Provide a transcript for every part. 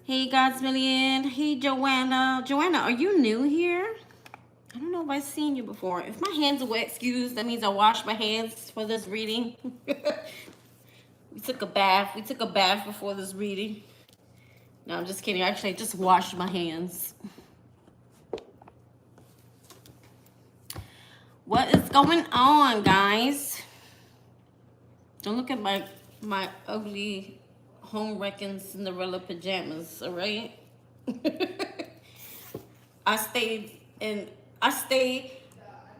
Hey, God's Million. Hey, Joanna. Joanna, are you new here? I don't know if I've seen you before. If my hands are wet, excuse, that means I washed my hands for this reading. We took a bath. We took a bath before this reading. No, I'm just kidding. Actually, I just washed my hands. What is going on, guys? Don't look at my ugly home wrecking Cinderella pajamas, all right? I stayed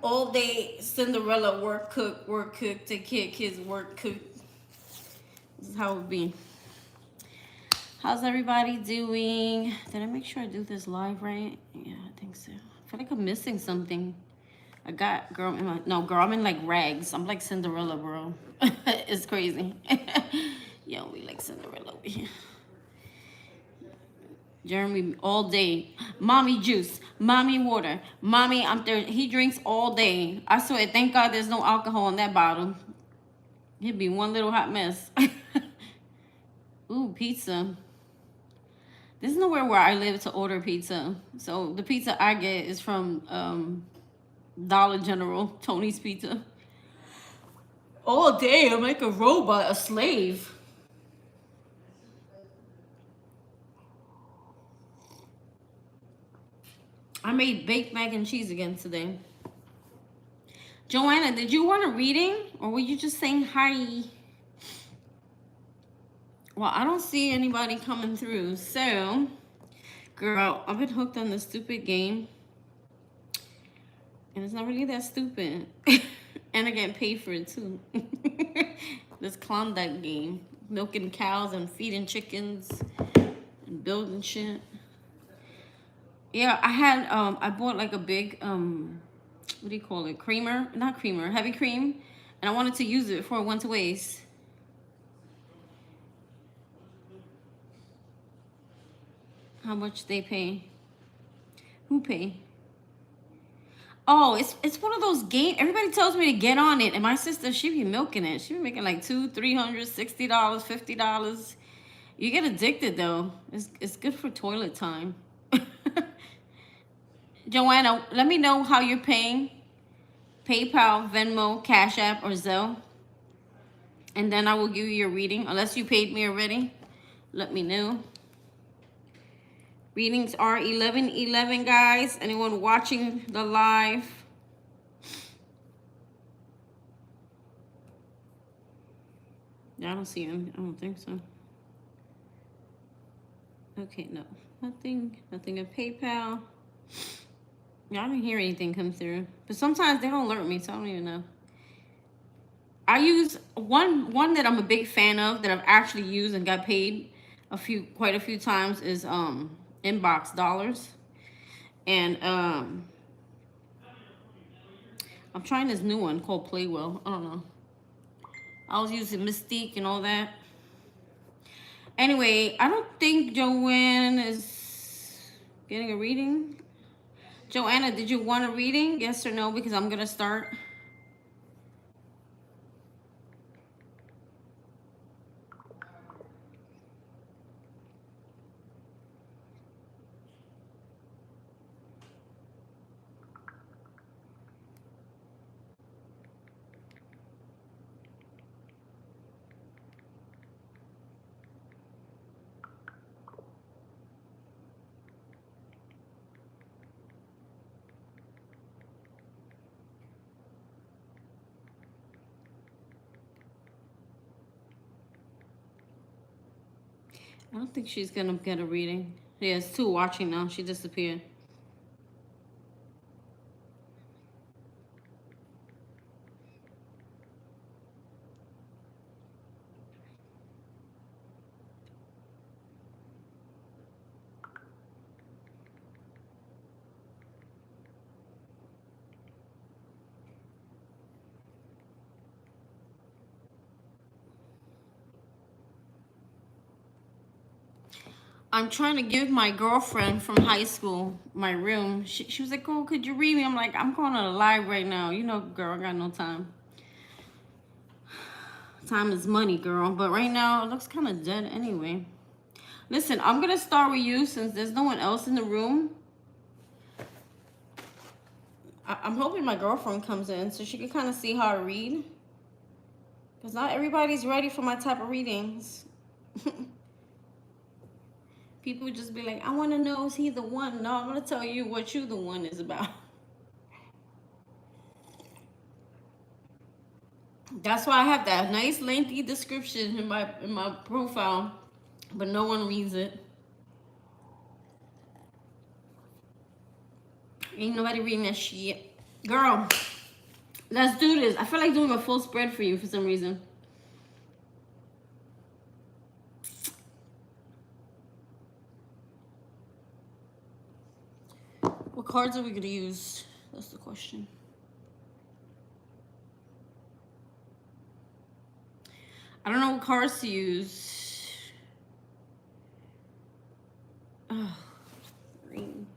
all day Cinderella, work, cook, take care of kids, work, cook. This is how it be. How's everybody doing? Did I make sure I do this live right? Yeah, I think so. I feel like I'm missing something. I got, girl, I'm in like rags. I'm like Cinderella, bro. It's crazy. Yo, we like Cinderella over here. Jeremy all day. Mommy juice, mommy water, mommy I'm thirsty. He drinks all day. I swear, thank God there's no alcohol in that bottle. He'd be one little hot mess. Ooh, pizza. There's nowhere where I live to order pizza. So the pizza I get is from Dollar General, Tony's Pizza. All day, I'm like a robot, a slave. I made baked mac and cheese again today. Joanna, did you want a reading? Or were you just saying hi? Well, I don't see anybody coming through. So, girl, I've been hooked on this stupid game. And it's not really that stupid. And I get paid for it too. This Klondike game. Milking cows and feeding chickens. And building shit. Yeah, I bought like a big, what do you call it? Creamer? Not creamer, heavy cream. And I wanted to use it before it went to waste. How much they pay? Who pay? Oh, it's one of those games. Everybody tells me to get on it, and my sister, she be milking it. She be making like $200, $300, $60, $50. You get addicted though. It's good for toilet time. Joanna, let me know how you're paying. PayPal, Venmo, Cash App, or Zelle. And then I will give you your reading. Unless you paid me already, let me know. Readings are 11/11, guys. Anyone watching the live? Yeah, I don't see him. I don't think so. Okay, no. Nothing in PayPal. Yeah, I didn't hear anything come through. But sometimes they don't alert me, so I don't even know. I use one that I'm a big fan of that I've actually used and got paid quite a few times is Inbox Dollars. And I'm trying this new one called Playwell. I don't know. I was using Mystique and all that. Anyway, I don't think Joanne is getting a reading. Joanna, did you want a reading? Yes or no? Because I'm going to start. I don't think she's going to get a reading. Yeah, it's 2 watching now. She disappeared. I'm trying to give my girlfriend from high school my room. She was like, oh, could you read me? I'm like, I'm going on a live right now. You know, girl, I got no time. Time is money, girl. But right now, it looks kind of dead anyway. Listen, I'm going to start with you since there's no one else in the room. I'm hoping my girlfriend comes in so she can kind of see how I read. Because not everybody's ready for my type of readings. People just be like, I want to know, is he the one? No, I'm going to tell you what you the one is about. That's why I have that nice lengthy description in my profile, but no one reads it. Ain't nobody reading that shit. Girl, let's do this. I feel like doing a full spread for you for some reason. What cards are we going to use? That's the question. I don't know what cards to use. Oh, green.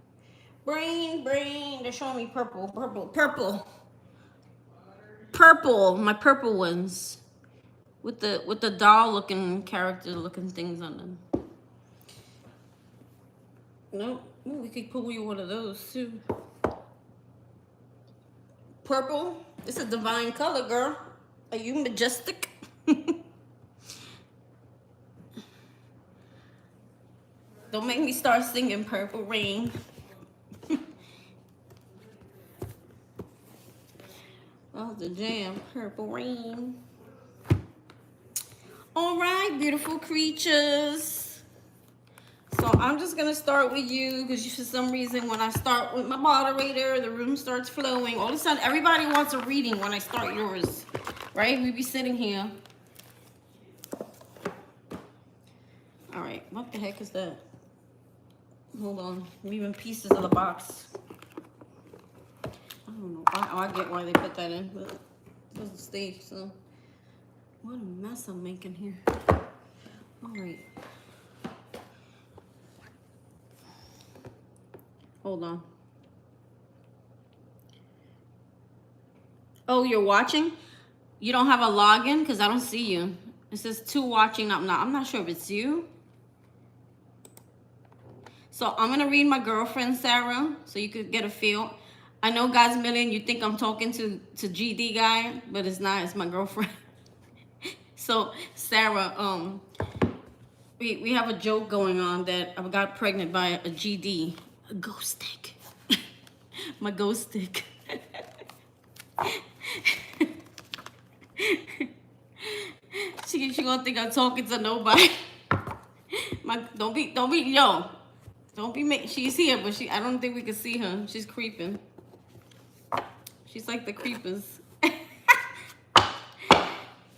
Brain. They're showing me purple. Purple. My purple ones. With the doll looking character looking things on them. Nope. Ooh, we could pull you one of those too. Purple. It's a divine color, girl. Are you majestic? Don't make me start singing Purple Rain. Oh, the jam. Purple Rain. All right, beautiful creatures. So I'm just going to start with you because for some reason when I start with my moderator, the room starts flowing. All of a sudden, everybody wants a reading when I start yours, right? We be sitting here. All right, what the heck is that? Hold on, leaving pieces of the box. I don't know. I get why they put that in, but it doesn't stay. So, what a mess I'm making here. All right. Hold on. Oh, you're watching? You don't have a login? Because I don't see you. It says 2 watching. I'm not sure if it's you. So I'm going to read my girlfriend, Sarah, so you could get a feel. I know, God's Million, you think I'm talking to GD guy, but it's not. It's my girlfriend. So, Sarah, we have a joke going on that I got pregnant by a GD. A ghost stick. My ghost stick. She gonna think I'm talking to nobody. Don't be she's here, but I don't think we can see her. She's creeping. She's like the creepers.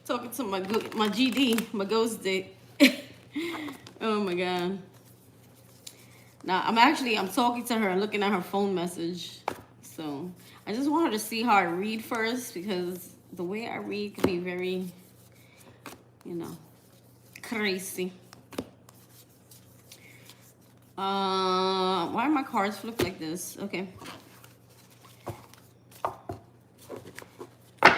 Talking to my GD, my ghost dick. Oh my God. Now, I'm talking to her and looking at her phone message. So, I just want her to see how I read first because the way I read can be very, crazy. Why are my cards flipped like this? Okay.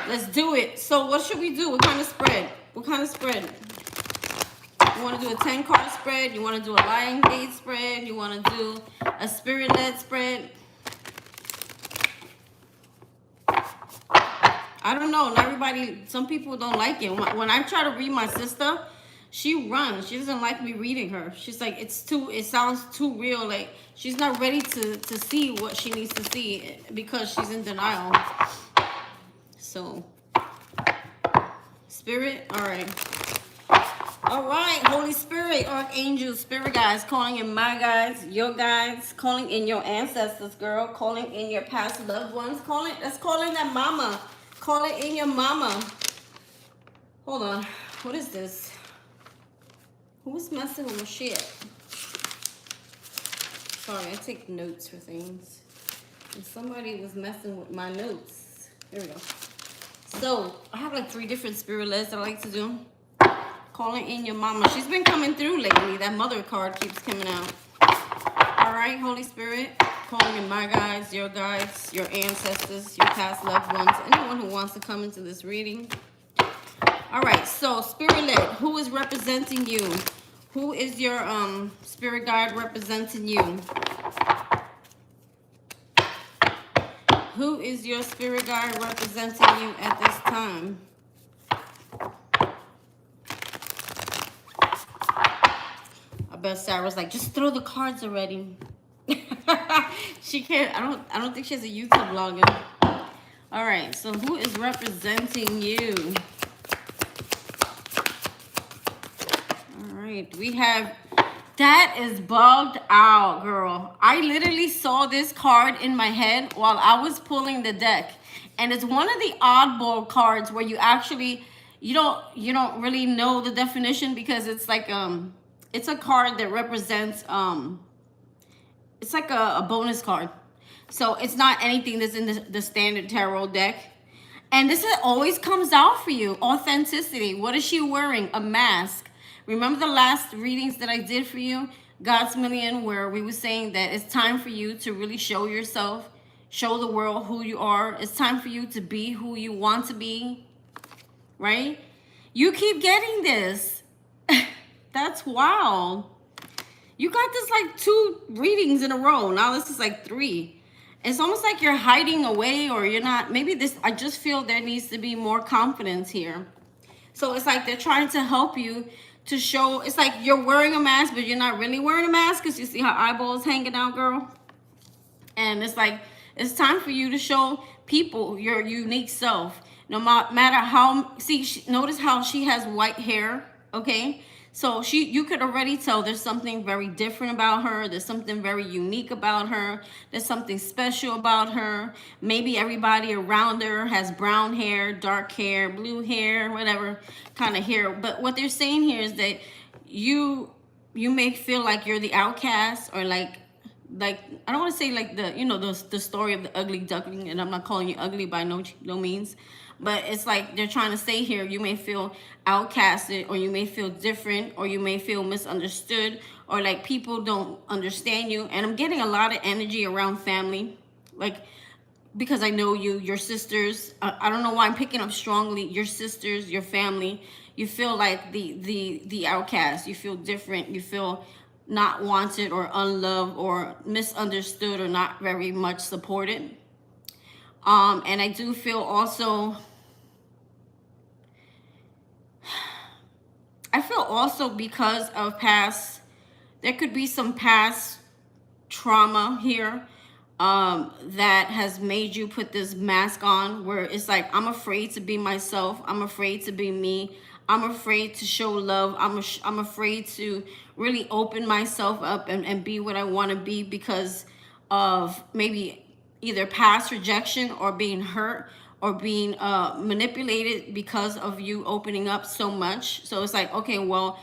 Let's do it. So, what should we do? What kind of spread? You want to do a 10-card spread? You want to do a Lion Gate spread? You want to do a spirit-led spread? I don't know. Not everybody, some people don't like it. When I try to read my sister, she runs. She doesn't like me reading her. She's like, it sounds too real. Like, she's not ready to see what she needs to see because she's in denial. So, Spirit, all right. All right, Holy Spirit, Archangels, Spirit guides, calling in my guides, your guides, calling in your ancestors, girl, calling in your past loved ones, let's call in that mama, call it in your mama. Hold on, what is this? Who's messing with my shit? Sorry, I take notes for things. And somebody was messing with my notes. There we go. So, I have like 3 different spirit lists I like to do. Calling in your mama. She's been coming through lately. That mother card keeps coming out. All right, Holy Spirit, calling in my guides, your ancestors, your past loved ones, anyone who wants to come into this reading. All right, so Spirit-led, who is representing you? Who is your spirit guide representing you? Who is your spirit guide representing you at this time? I bet Sarah's like, just throw the cards already. She can't. I don't think she has a YouTube login. All right. So who is representing you? All right. We have. That is bugged out, girl. I literally saw this card in my head while I was pulling the deck. And it's one of the oddball cards where you actually, you don't really know the definition, because it's like, it's a card that represents, it's like a bonus card. So it's not anything that's in the standard tarot deck. And this always comes out for you. Authenticity. What is she wearing? A mask. Remember the last readings that I did for you, God's Million, where we were saying that it's time for you to really show yourself, show the world who you are. It's time for you to be who you want to be, right? You keep getting this. That's wild. You got this like 2 readings in a row. Now this is like 3. It's almost like you're hiding away, or you're not. Maybe this, I just feel there needs to be more confidence here. So it's like they're trying to help you to show. It's like you're wearing a mask, but you're not really wearing a mask, because you see how eyeballs hanging out, girl. And it's like, it's time for you to show people your unique self. No matter how, notice how she has white hair, okay? So you could already tell there's something very different about her. There's something very unique about her. There's something special about her. Maybe everybody around her has brown hair, dark hair, blue hair, whatever kind of hair. But what they're saying here is that you may feel like you're the outcast, or like I don't want to say like the story of the ugly duckling, and I'm not calling you ugly by no means. But it's like they're trying to say here, you may feel outcasted, or you may feel different, or you may feel misunderstood, or like people don't understand you. And I'm getting a lot of energy around family, like, because I know you, your sisters. I don't know why I'm picking up strongly. Your sisters, your family. You feel like the outcast. You feel different. You feel not wanted, or unloved, or misunderstood, or not very much supported. And I do feel also, because of past, there could be some past trauma here that has made you put this mask on, where it's like, I'm afraid to be myself. I'm afraid to be me. I'm afraid to show love. I'm afraid to really open myself up and be what I want to be, because of maybe either past rejection, or being hurt, or being manipulated because of you opening up so much. So it's like, okay, well,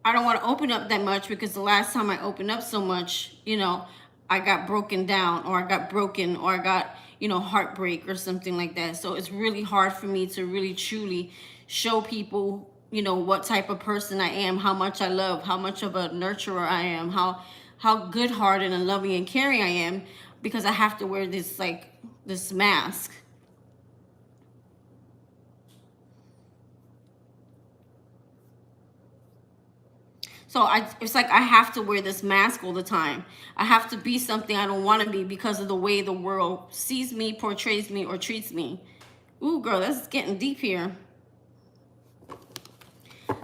I don't want to open up that much, because the last time I opened up so much, I got broken down, or I got broken, or I got, heartbreak or something like that. So it's really hard for me to really truly show people, what type of person I am, how much I love, how much of a nurturer I am, how good-hearted and loving and caring I am, because I have to wear this, like, this mask. So it's like I have to wear this mask all the time. I have to be something I don't want to be, because of the way the world sees me, portrays me, or treats me. Ooh, girl, that's getting deep here.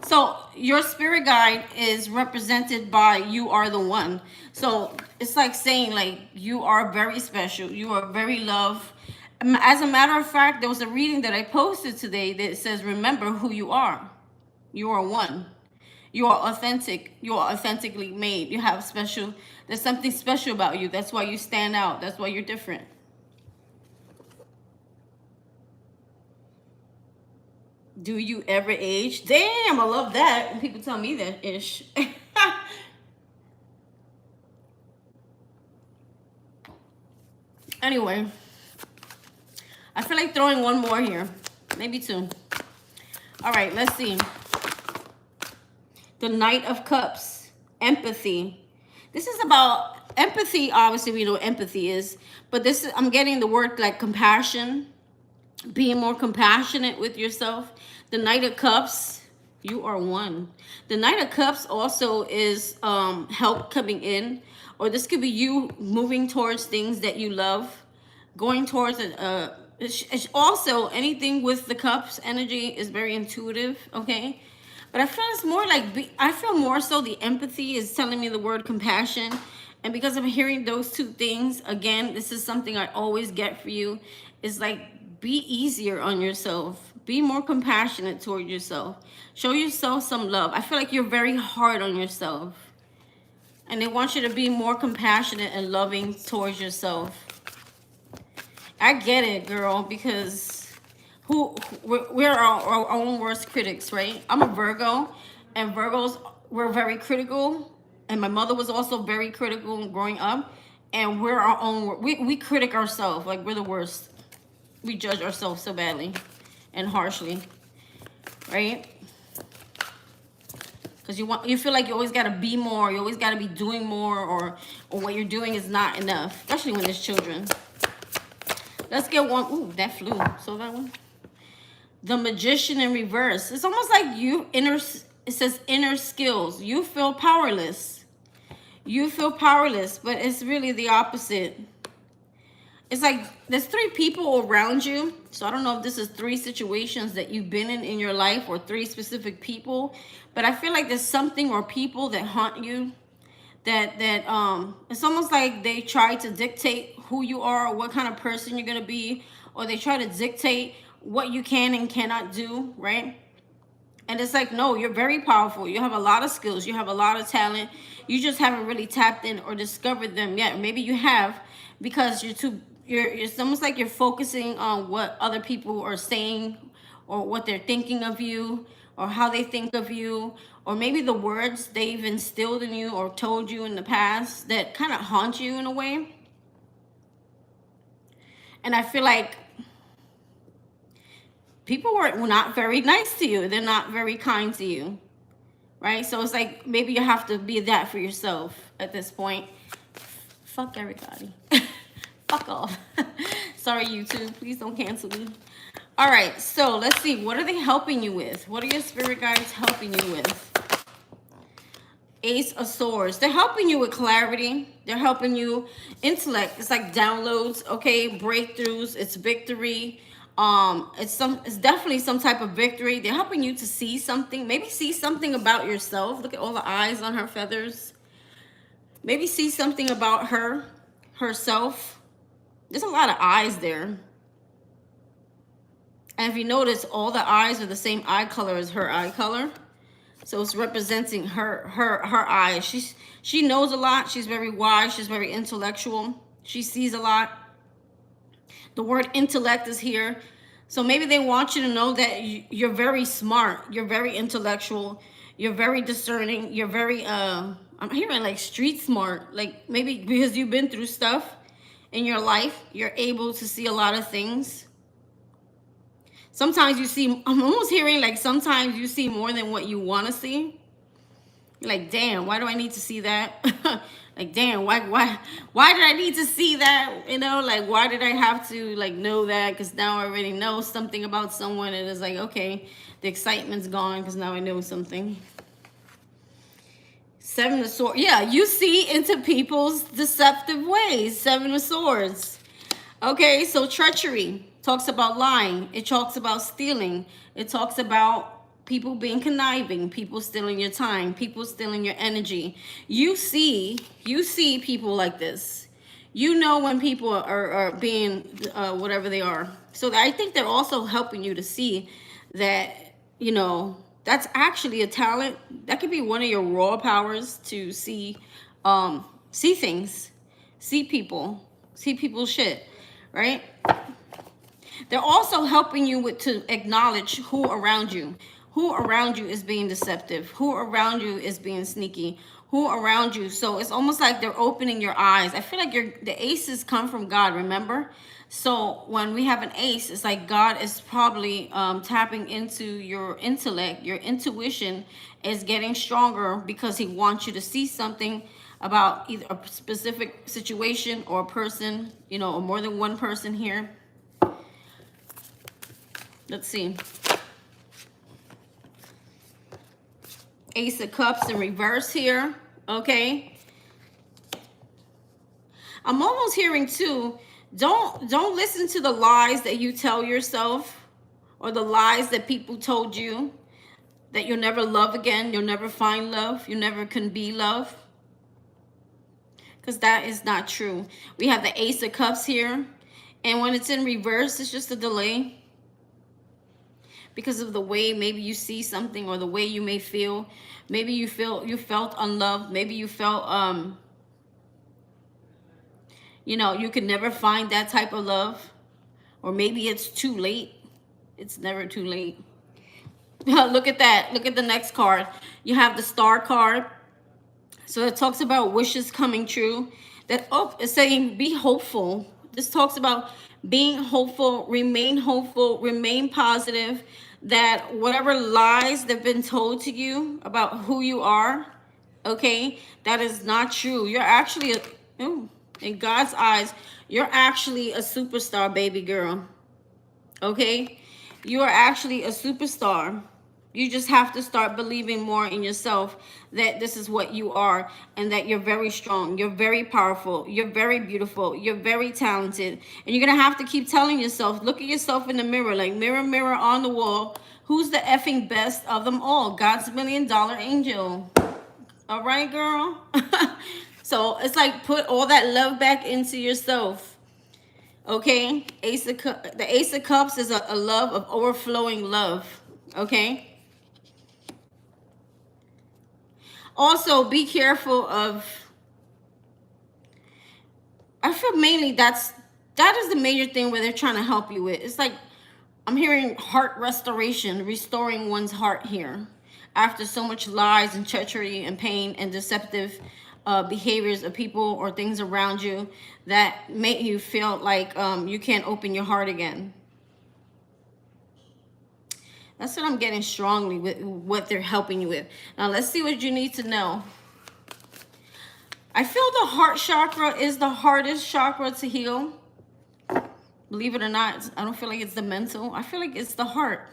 So your spirit guide is represented by you are the one. So it's like saying, like, you are very special. You are very loved. As a matter of fact, there was a reading that I posted today that says, remember who you are. You are one. You are authentic. You are authentically made. You have special. There's something special about you. That's why you stand out. That's why you're different. Do you ever age? Damn, I love that when people tell me that ish. Anyway, I feel like throwing one more here. Maybe 2. All right, let's see. The Knight of Cups, empathy. This is about empathy. Obviously, we know what empathy is, but this is, I'm getting the word like compassion, being more compassionate with yourself. The Knight of Cups, You are one. The Knight of Cups also is help coming in, or this could be you moving towards things that you love, going towards it's also anything with the cups energy is very intuitive, okay? But I feel it's more like, I feel more so the empathy is telling me the word compassion. And because I'm hearing those two things, again, this is something I always get for you. Is like, be easier on yourself. Be more compassionate toward yourself. Show yourself some love. I feel like you're very hard on yourself. And they want you to be more compassionate and loving towards yourself. I get it, girl, because we're our own worst critics, right? I'm a Virgo, and Virgos, we're very critical, and my mother was also very critical growing up, and we're our own, we critic ourselves, like we're the worst. We judge ourselves so badly and harshly, right? Because you feel like you always got to be more, you always got to be doing more, or what you're doing is not enough, especially when there's children. Let's get one. Ooh, that flew. So that one. The Magician in reverse. It's almost like it says inner skills. You feel powerless. You feel powerless, but it's really the opposite. It's like there's 3 people around you. So I don't know if this is 3 situations that you've been in your life, or 3 specific people. But I feel like there's something or people that haunt you. That it's almost like they try to dictate who you are, or what kind of person you're gonna be, or they try to dictate what you can and cannot do, right? And it's like, no, you're very powerful. You have a lot of skills. You have a lot of talent. You just haven't really tapped in or discovered them yet. Maybe you have, because it's almost like you're focusing on what other people are saying, or what they're thinking of you, or how they think of you, or maybe the words they've instilled in you or told you in the past that kind of haunt you in a way. And I feel like people were not very nice to you. They're not very kind to you, right? So it's like, maybe you have to be that for yourself at this point. Fuck everybody. Fuck off. Sorry, YouTube. Please don't cancel me. All right, so let's see. What are they helping you with? What are your spirit guides helping you with? Ace of Swords. They're helping you with clarity. They're helping you intellect. It's like downloads, okay? Breakthroughs. It's victory. It's definitely some type of victory. They're helping you to see something. Maybe see something about yourself. Look at all the eyes on her feathers. Maybe see something about herself. There's a lot of eyes there. And if you notice, all the eyes are the same eye color as her eye color. So it's representing her eyes. She knows a lot. She's very wise. She's very intellectual. She sees a lot. The word intellect is here. So maybe they want you to know that you're very smart. You're very intellectual. You're very discerning. You're very, I'm hearing like street smart. Like maybe because you've been through stuff in your life, you're able to see a lot of things. Sometimes you see, I'm almost hearing like sometimes you see more than what you want to see. You're like, damn, why do I need to see that? Like, damn, why did I need to see that? You know, like, why did I have to like know that? Because now I already know something about someone, and it's like, okay, the excitement's gone because now I know something. 7 of Swords. Yeah, you see into people's deceptive ways. 7 of Swords. Okay, so treachery talks about lying. It talks about stealing. It talks about people being conniving, people stealing your time, people stealing your energy. You see people like this. You know when people are being whatever they are. So I think they're also helping you to see that, you know, that's actually a talent. That could be one of your raw powers, to see things, see people's shit, right? They're also helping you to acknowledge who around you is being deceptive, who around you is being sneaky, who around you. So it's almost like they're opening your eyes. I feel like the aces come from God, remember? So when we have an ace, it's like God is probably tapping into your intellect. Your intuition is getting stronger because he wants you to see something about either a specific situation or a person, you know, or more than one person here. Let's see. Ace of Cups in reverse here, okay? I'm almost hearing too, don't listen to the lies that you tell yourself or the lies that people told you that you'll never love again, you'll never find love, you never can be love. Because that is not true. We have the Ace of Cups here. And when it's in reverse, it's just a delay. Because of the way maybe you see something or the way you may feel. Maybe you felt unloved. Maybe you felt, you know, you could never find that type of love. Or maybe it's too late. It's never too late. Look at that. Look at the next card. You have the Star card. So it talks about wishes coming true. That, oh, it's saying be hopeful. This talks about being hopeful, remain positive, that whatever lies that have been told to you about who you are, okay, that is not true. You're actually, in God's eyes, you're actually a superstar, baby girl, okay? You are actually a superstar. You just have to start believing more in yourself, that this is what you are, and that you're very strong, you're very powerful, you're very beautiful, you're very talented. And you're going to have to keep telling yourself, look at yourself in the mirror, like mirror, mirror on the wall, who's the effing best of them all? God's $1 million angel. All right, girl? So it's like put all that love back into yourself. Okay? The Ace of Cups is a love of overflowing love. Okay? Also, be careful of, I feel mainly that is the major thing where they're trying to help you with. It's like, I'm hearing heart restoration, restoring one's heart here. After so much lies and treachery and pain and deceptive behaviors of people or things around you that make you feel like you can't open your heart again. That's what I'm getting strongly with what they're helping you with. Now, let's see what you need to know. I feel the heart chakra is the hardest chakra to heal. Believe it or not, I don't feel like it's the mental. I feel like it's the heart.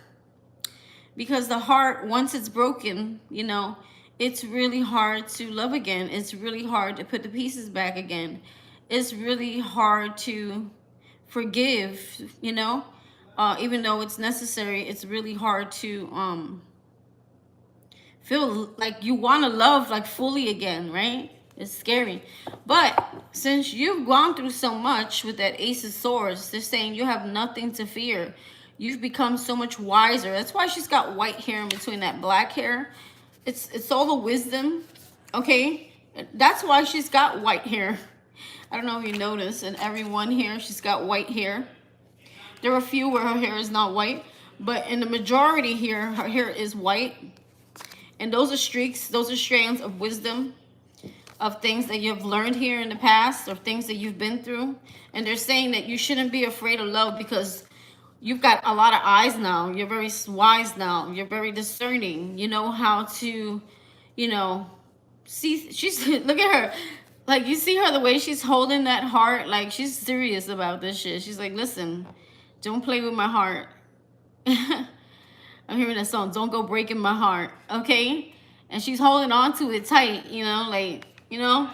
Because the heart, once it's broken, you know, it's really hard to love again. It's really hard to put the pieces back again. It's really hard to forgive, you know. Even though it's necessary, it's really hard to feel like you want to love like fully again, right? It's scary. But since you've gone through so much with that Ace of Swords, they're saying you have nothing to fear. You've become so much wiser. That's why she's got white hair in between that black hair. It's all the wisdom, okay? That's why she's got white hair. I don't know if you notice, in every one here, she's got white hair. There are a few where her hair is not white, but in the majority here, her hair is white. And those are streaks, those are strands of wisdom, of things that you've learned here in the past, or things that you've been through. And they're saying that you shouldn't be afraid of love because you've got a lot of eyes now. You're very wise now. You're very discerning. You know how to, you know, see. She's, look at her. Like, you see her, the way she's holding that heart. Like, she's serious about this shit. She's like, listen, don't play with my heart. I'm hearing that song, don't go breaking my heart, okay? And she's holding on to it tight, you know, like, you know?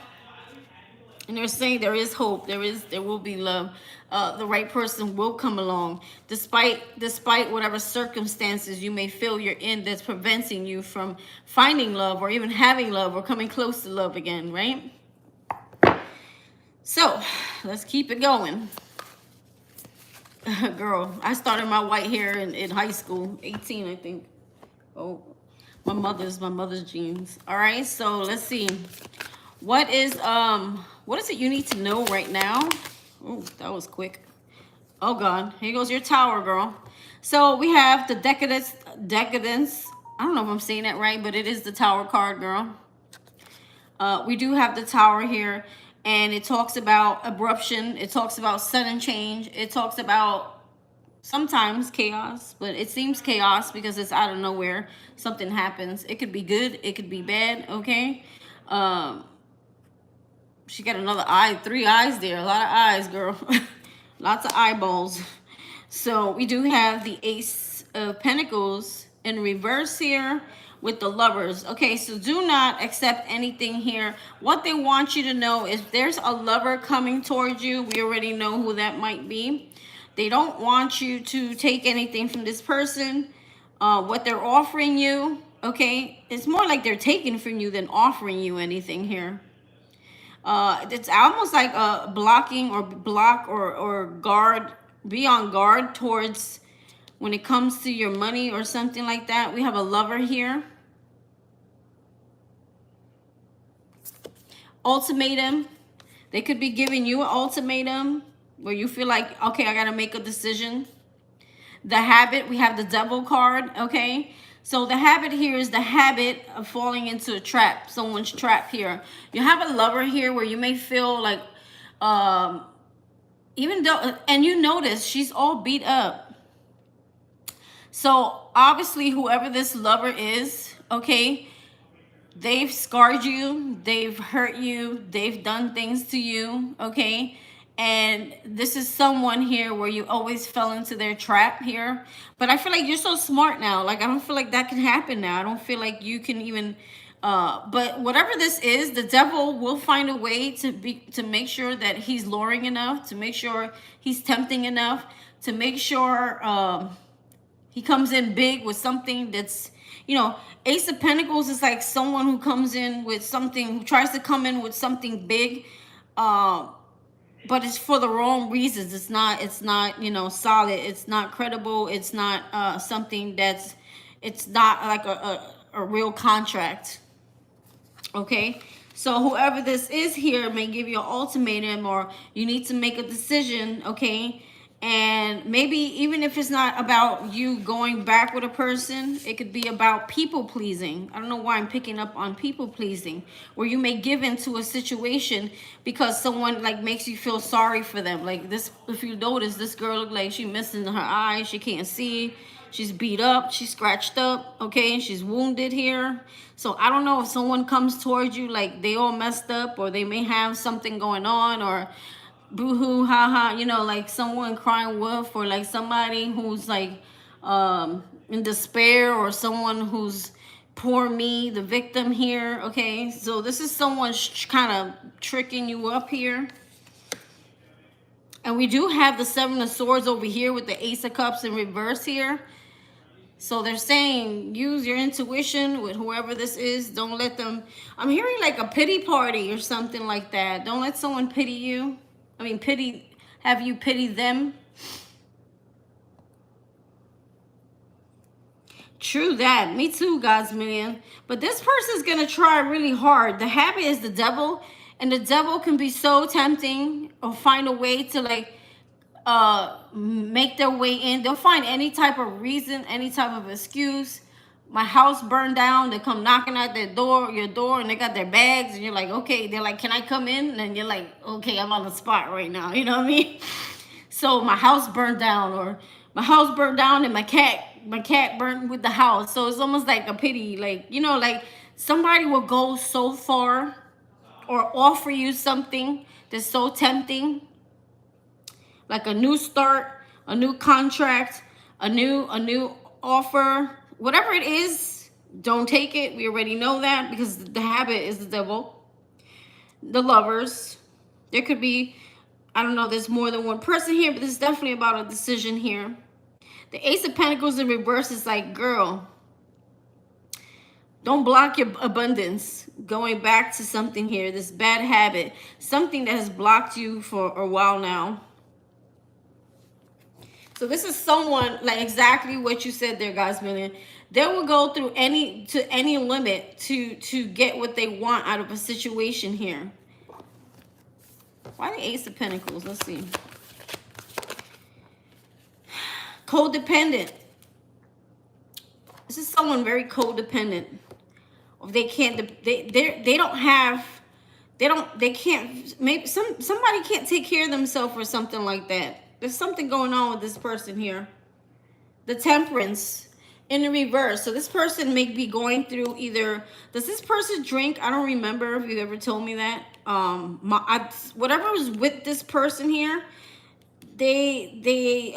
And they're saying there is hope, there will be love. The right person will come along, despite whatever circumstances you may feel you're in that's preventing you from finding love or even having love or coming close to love again, right? So, let's keep it going. Girl, I started my white hair in high school, 18, I think. Oh, my mother's genes. All right, so let's see. What is it you need to know right now? Oh, that was quick. Oh God, here goes your tower, girl. So we have the decadence. I don't know if I'm saying that right, but it is the tower card, girl. We do have the tower here. And it talks about abruption. It talks about sudden change. It talks about sometimes chaos, but it seems chaos because it's out of nowhere. Something happens. It could be good. It could be bad. Okay. She got another eye, 3 eyes there. A lot of eyes, girl. Lots of eyeballs. So we do have the Ace of Pentacles in reverse here. with the Lovers. Okay, so do not accept anything here. What they want you to know is there's a lover coming towards you. We already know who that might be. They don't want you to take anything from this person. What they're offering you, okay, it's more like they're taking from you than offering you anything here. It's almost like blocking or block or guard, be on guard towards when it comes to your money or something like that. We have a Lover here. Ultimatum. They could be giving you an ultimatum where you feel like, okay, I got to make a decision. The Habit, we have the Devil card, okay? So the habit here is the habit of falling into a trap, someone's trap here. You have a Lover here where you may feel like, even though, and you notice she's all beat up. So obviously whoever this Lover is, okay, they've scarred you, they've hurt you, they've done things to you, okay? And this is someone here where you always fell into their trap here. But I feel like you're so smart now. Like, I don't feel like that can happen now. I don't feel like you can even, but whatever this is, the devil will find a way to make sure that he's luring enough, to make sure he's tempting enough, to make sure he comes in big with something that's, you know, Ace of Pentacles is like someone who comes in with something, who tries to come in with something big, but it's for the wrong reasons. It's not, you know, solid. It's not credible. It's not something that's, it's not like a real contract. Okay. So whoever this is here may give you an ultimatum, or you need to make a decision. Okay. And maybe even if it's not about you going back with a person, it could be about people pleasing. I don't know why I'm picking up on people pleasing, where you may give into a situation because someone like makes you feel sorry for them. Like this, if you notice, this girl look like she's missing her eyes. She can't see. She's beat up. She's scratched up. Okay. She's wounded here. So I don't know if someone comes towards you like they all messed up, or they may have something going on, or boo-hoo, ha-ha, you know, like someone crying wolf, or like somebody who's like in despair, or someone who's poor me, the victim here. Okay, so this is someone kind of tricking you up here. And we do have the Seven of Swords over here with the Ace of Cups in reverse here. So they're saying use your intuition with whoever this is. Don't let them, I'm hearing like a pity party or something like that. Don't let someone pity you. I mean, have you pity them. True that. Me too, God's million. But this person's going to try really hard. The Habit is the devil. And the devil can be so tempting, or find a way to like make their way in. They'll find any type of reason, any type of excuse. My house burned down. They come knocking at their door, your door, and they got their bags, and you're like, okay. They're like, can I come in? And you're like, okay, I'm on the spot right now. You know what I mean? So my house burned down, or my house burned down, and my cat burned with the house. So it's almost like a pity, like, you know, like somebody will go so far or offer you something that's so tempting, like a new start, a new contract, a new offer. Whatever it is, don't take it. We already know that, because the Habit is the devil. The Lovers. There could be, I don't know, there's more than one person here, but this is definitely about a decision here. The Ace of Pentacles in reverse is like, girl, don't block your abundance. Going back to something here, this bad habit, something that has blocked you for a while now. So this is someone, like exactly what you said there, God's million. They will go through any limit to get what they want out of a situation here. Why the Ace of Pentacles? Let's see. Codependent. This is someone very codependent. They can't. They don't have. They can't. Maybe somebody can't take care of themselves or something like that. There's something going on with this person here. The Temperance in the reverse. So this person may be going through either, does this person drink? I don't remember if you ever told me that. Whatever was with this person here, they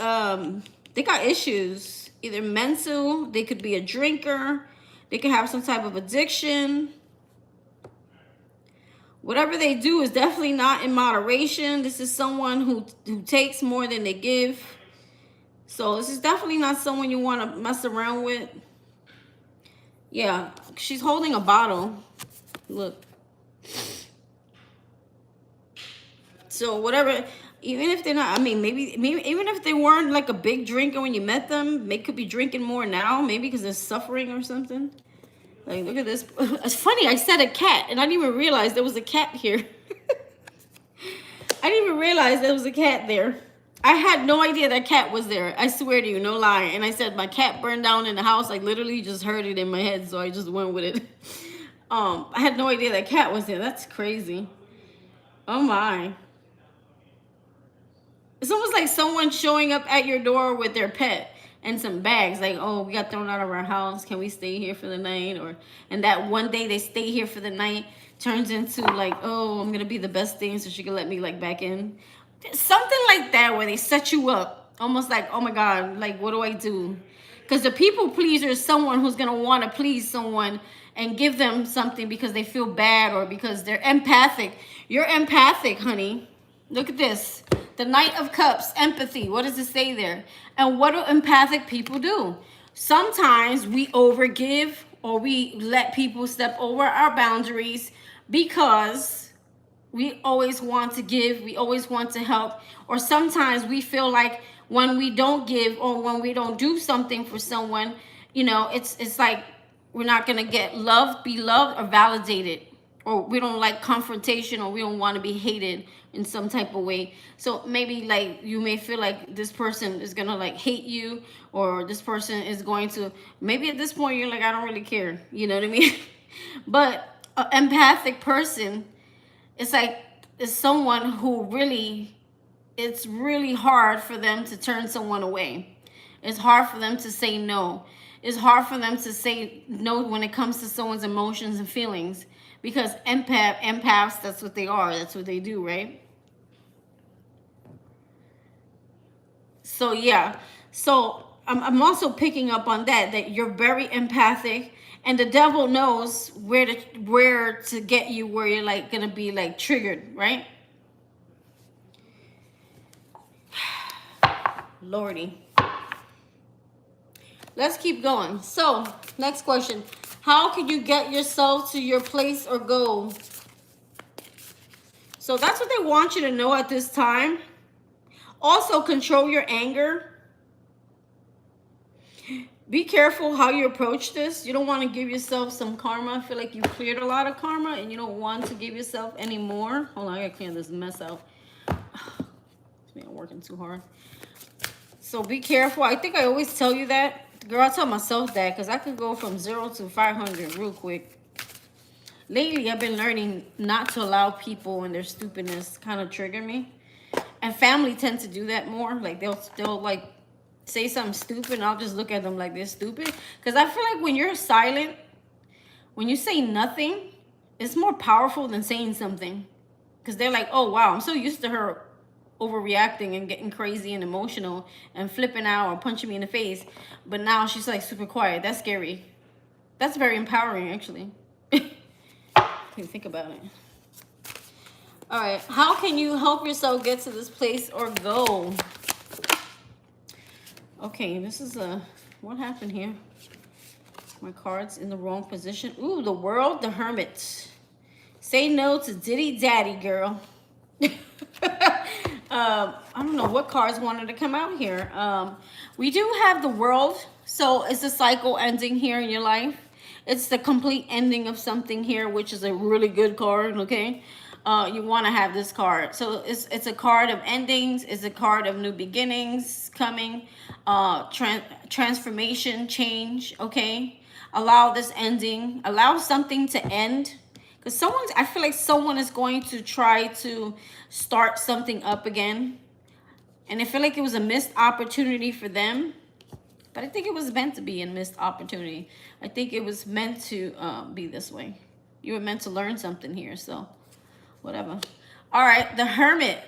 got issues. Either mental, they could be a drinker. They can have some type of addiction. Whatever they do is definitely not in moderation. This is someone who takes more than they give. So this is definitely not someone you want to mess around with. Yeah, she's holding a bottle. Look. So whatever, even if they're not, I mean, maybe even if they weren't like a big drinker when you met them, they could be drinking more now, maybe because they're suffering or something. Like, look at this. It's funny, I said a cat, and I didn't even realize there was a cat here. I didn't even realize there was a cat there. I had no idea that cat was there. I swear to you, no lie. And I said my cat burned down in the house. I literally just heard it in my head, so I just went with it. I had no idea that cat was there. That's crazy. Oh my. It's almost like someone showing up at your door with their pet and some bags. Like, oh, we got thrown out of our house. Can we stay here for the night? And that one day they stay here for the night turns into like, oh, I'm going to be the best thing so she can let me like back in. Something like that where they set you up. Almost like, oh my God, like, what do I do? Because the people pleaser is someone who's going to want to please someone and give them something because they feel bad or because they're empathic. You're empathic, honey. Look at this. The Knight of Cups, empathy. What does it say there? And what do empathic people do? Sometimes we overgive or we let people step over our boundaries because we always want to give. We always want to help. Or sometimes we feel like when we don't give or when we don't do something for someone, you know, it's like we're not going to get loved, be loved, or validated. Or we don't like confrontation, or we don't want to be hated in some type of way. So maybe like you may feel like this person is gonna like hate you, or this person is going to, maybe at this point you're like, I don't really care, you know what I mean? But an empathic person, it's like, it's someone who really, it's really hard for them to turn someone away. It's hard for them to say no. It's hard for them to say no when it comes to someone's emotions and feelings. Because empaths, that's what they are. That's what they do, right? So, yeah. So, I'm also picking up on that you're very empathic. And the devil knows where to get you where you're, like, going to be, like, triggered, right? Lordy. Let's keep going. So, next question. How can you get yourself to your place or goal? So that's what they want you to know at this time. Also, control your anger. Be careful how you approach this. You don't want to give yourself some karma. I feel like you cleared a lot of karma and you don't want to give yourself any more. Hold on, I gotta clean this mess out. I'm working too hard. So be careful. I think I always tell you that. Girl, I tell myself that because I could go from 0 to 500 real quick. Lately, I've been learning not to allow people and their stupidness kind of trigger me. And family tend to do that more. Like, they'll like say something stupid and I'll just look at them like they're stupid. Because I feel like when you're silent, when you say nothing, it's more powerful than saying something. Because they're like, oh, wow, I'm so used to her overreacting and getting crazy and emotional and flipping out or punching me in the face, but now she's like super quiet. That's scary. That's very empowering, actually. Think about it. All right, how can you help yourself get to this place or goal? Okay, this is what happened here? My card's in the wrong position. Ooh, the World, the Hermit. Say no to Diddy Daddy, girl. I don't know what cards wanted to come out here. We do have the World, so it's a cycle ending here in your life. It's the complete ending of something here, which is a really good card, okay? You want to have this card. So it's a card of endings. It's a card of new beginnings coming, transformation, change, okay? Allow this ending. Allow something to end. Because I feel like someone is going to try to start something up again. And I feel like it was a missed opportunity for them. But I think it was meant to be a missed opportunity. I think it was meant to be this way. You were meant to learn something here, so whatever. All right, the Hermit.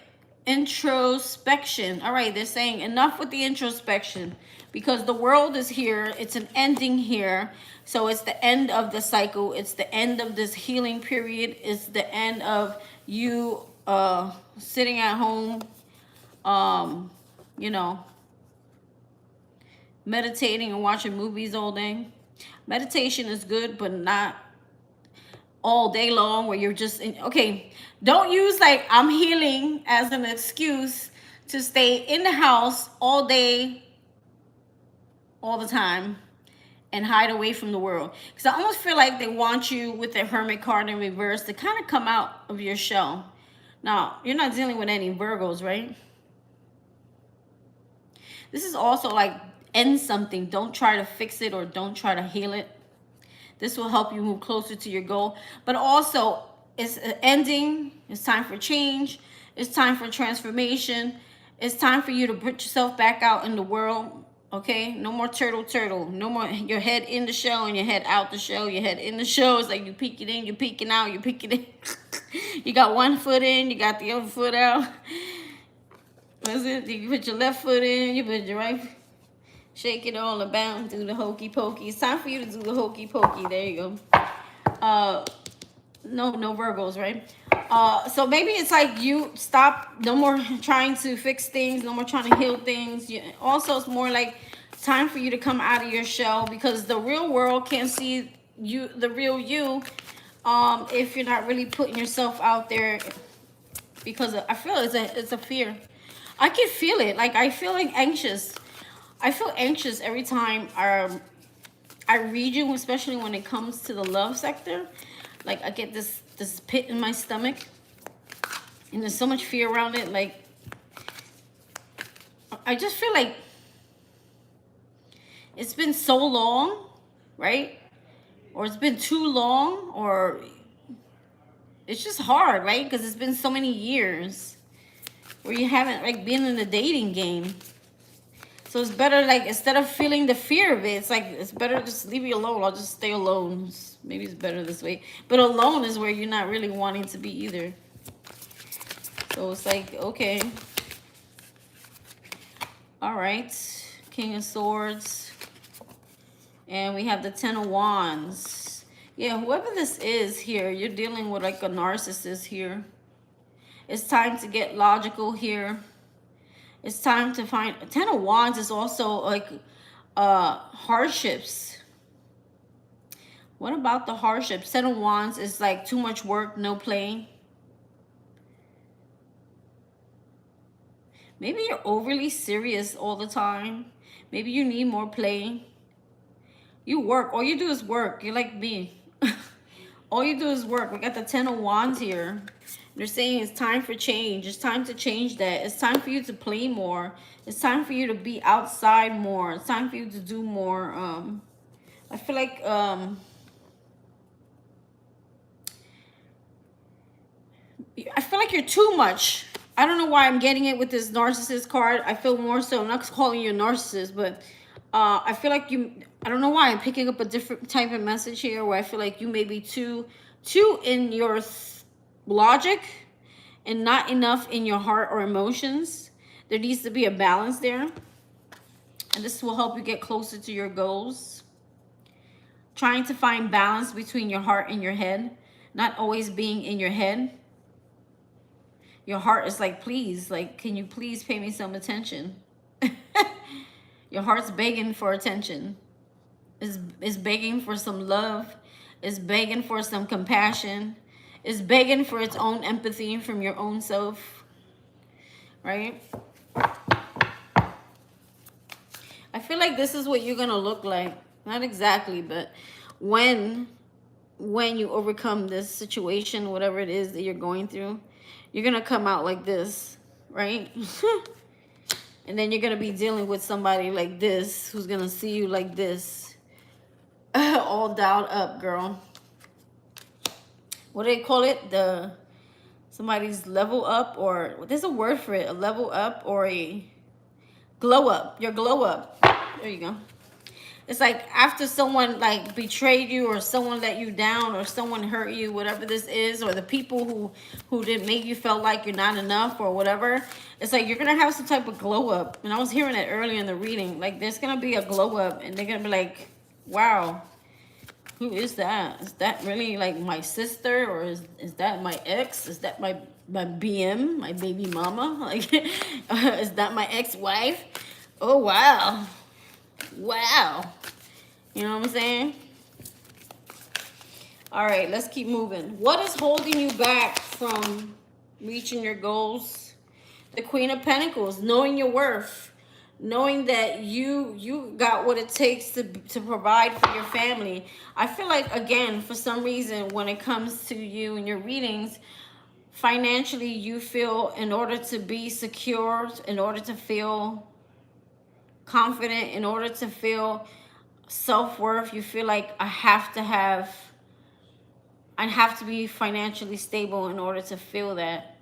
Introspection. All right, they're saying enough with the introspection because the world is here. It's an ending here. So it's the end of the cycle. It's the end of this healing period. It's the end of you sitting at home, you know, meditating and watching movies all day. Meditation is good, but not all day long where you're just in, okay, don't use like I'm healing as an excuse to stay in the house all day, all the time, and hide away from the world. Because I almost feel like they want you with the Hermit card in reverse to kind of come out of your shell. Now, you're not dealing with any Virgos, right? This is also like end something. Don't try to fix it or don't try to heal it. This will help you move closer to your goal. But also, it's ending. It's time for change. It's time for transformation. It's time for you to put yourself back out in the world. Okay? No more turtle. No more your head in the shell and your head out the shell. Your head in the shell. It's like you peeking in, you're peeking out, you're peeking in. You got one foot in, you got the other foot out. What's it? You put your left foot in, you put your right foot. Shake it all about, do the hokey pokey. It's time for you to do the hokey pokey. There you go. No Virgos, right? So maybe it's like you stop, no more trying to fix things, no more trying to heal things. Also, it's more like time for you to come out of your shell because the real world can't see you, the real you, if you're not really putting yourself out there. Because I feel it's a fear. I can feel it. Like I feel like anxious. I feel anxious every time I read you, especially when it comes to the love sector. Like I get this pit in my stomach, and there's so much fear around it. Like I just feel like it's been so long, right? Or it's been too long, or it's just hard, right? Because it's been so many years where you haven't like been in the dating game. So it's better, like, instead of feeling the fear of it, it's like, it's better just leave me alone. I'll just stay alone. Maybe it's better this way. But alone is where you're not really wanting to be either. So it's like, okay. All right. King of Swords. And we have the Ten of Wands. Yeah, whoever this is here, you're dealing with like a narcissist here. It's time to get logical here. It's time to find, Ten of Wands is also like hardships. What about the hardships? Ten of Wands is like too much work, no play. Maybe you're overly serious all the time. Maybe you need more play. You work. All you do is work. You're like me. All you do is work. We got the Ten of Wands here. They're saying it's time for change. It's time to change that. It's time for you to play more. It's time for you to be outside more. It's time for you to do more. I feel like you're too much. I don't know why I'm getting it with this narcissist card. I feel more so, I'm not calling you a narcissist, but I feel like you, I don't know why I'm picking up a different type of message here where I feel like you may be too in your logic and not enough in your heart or emotions. There needs to be a balance there. And this will help you get closer to your goals. Trying to find balance between your heart and your head. Not always being in your head. Your heart is like, please, like, can you please pay me some attention? Your heart's begging for attention. It's begging for some love. It's begging for some compassion. It's begging for its own empathy from your own self. Right? I feel like this is what you're going to look like. Not exactly, but when you overcome this situation, whatever it is that you're going through, you're going to come out like this, right? And then you're going to be dealing with somebody like this who's going to see you like this. All down up, girl. What do they call it? Somebody's level up, or there's a word for it. A level up or a glow up. Your glow up. There you go. It's like after someone like betrayed you, or someone let you down, or someone hurt you, whatever this is, or the people who didn't make you feel like you're not enough or whatever. It's like you're gonna have some type of glow up. And I was hearing it earlier in the reading. Like there's gonna be a glow up, and they're gonna be like, wow, who is that? Is that really like my sister, or is that my ex? Is that my BM, my baby mama? Like, is that my ex-wife? Oh wow, wow. You know what I'm saying? All right, let's keep moving. What is holding you back from reaching your goals? The Queen of Pentacles, knowing your worth, knowing that you got what it takes to provide for your family. I feel like, again, for some reason, when it comes to you and your readings, financially, you feel in order to be secure, in order to feel confident, in order to feel self-worth, you feel like I have to be financially stable in order to feel that.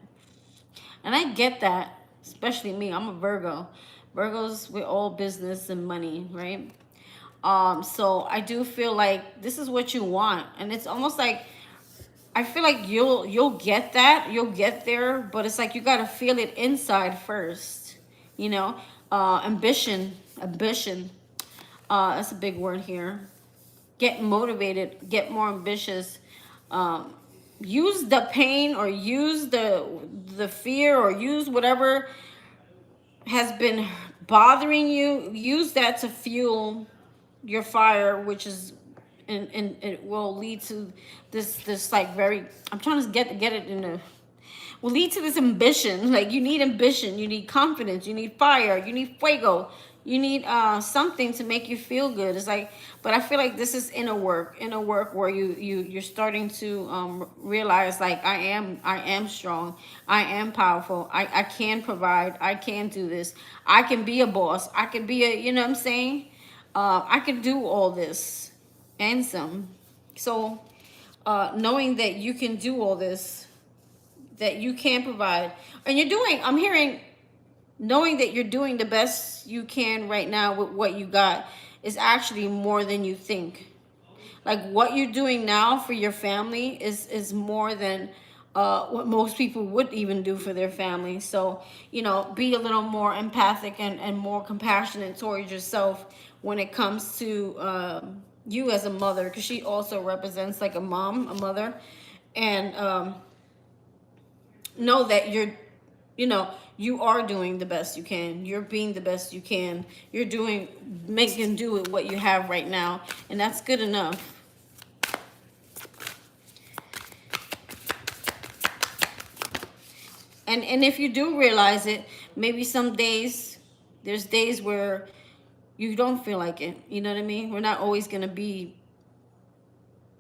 And I get that, especially me. I'm a Virgo. Virgos, we're all business and money, right? So I do feel like this is what you want. And it's almost like, I feel like you'll get that. You'll get there. But it's like you got to feel it inside first. You know? Ambition. That's a big word here. Get motivated. Get more ambitious. Use the pain, or use the fear, or use whatever has been bothering you. Use that to fuel your fire, which is, and it will lead to this like very, I'm trying to get it in a, will lead to this ambition. Like you need ambition, you need confidence, you need fire, you need fuego, you need something to make you feel good. It's like, but I feel like this is inner work where you're starting to realize, like, I am strong, I am powerful, I can provide, I can do this, I can be a boss, I can be a, you know what I'm saying, I can do all this and some. So knowing that you can do all this, that you can provide, and you're doing, I'm hearing, knowing that you're doing the best you can right now with what you got is actually more than you think. Like what you're doing now for your family is more than what most people would even do for their family. So, you know, be a little more empathic and more compassionate towards yourself when it comes to you as a mother, because she also represents like a mom, a mother. And know that you know, you are doing the best you can. You're being the best you can. You're doing, making do with what you have right now. And that's good enough. And if you do realize it, maybe some days, there's days where you don't feel like it. You know what I mean? We're not always going to be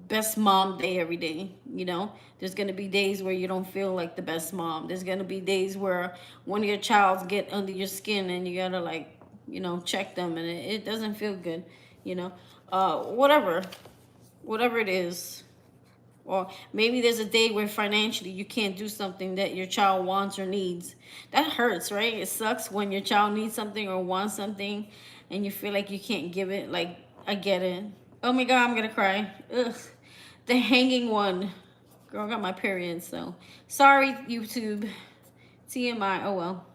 best mom day every day, you know. There's going to be days where you don't feel like the best mom. There's going to be days where one of your childs get under your skin and you got to, like, you know, check them, and it doesn't feel good, you know. Whatever it is. Or maybe there's a day where financially you can't do something that your child wants or needs. That hurts, right? It sucks when your child needs something or wants something and you feel like you can't give it. Like, I get it. Oh my God, I'm gonna cry. Ugh. The Hanging One. Girl, I got my period, so. Sorry, YouTube. TMI, oh well.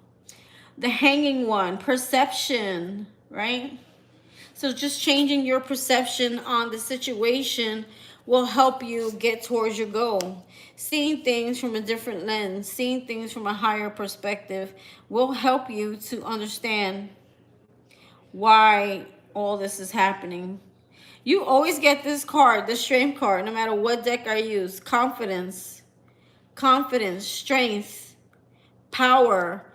The Hanging One. Perception, right? So just changing your perception on the situation will help you get towards your goal. Seeing things from a different lens, seeing things from a higher perspective will help you to understand why all this is happening. You always get this card, this strength card, no matter what deck I use. Confidence, strength, power.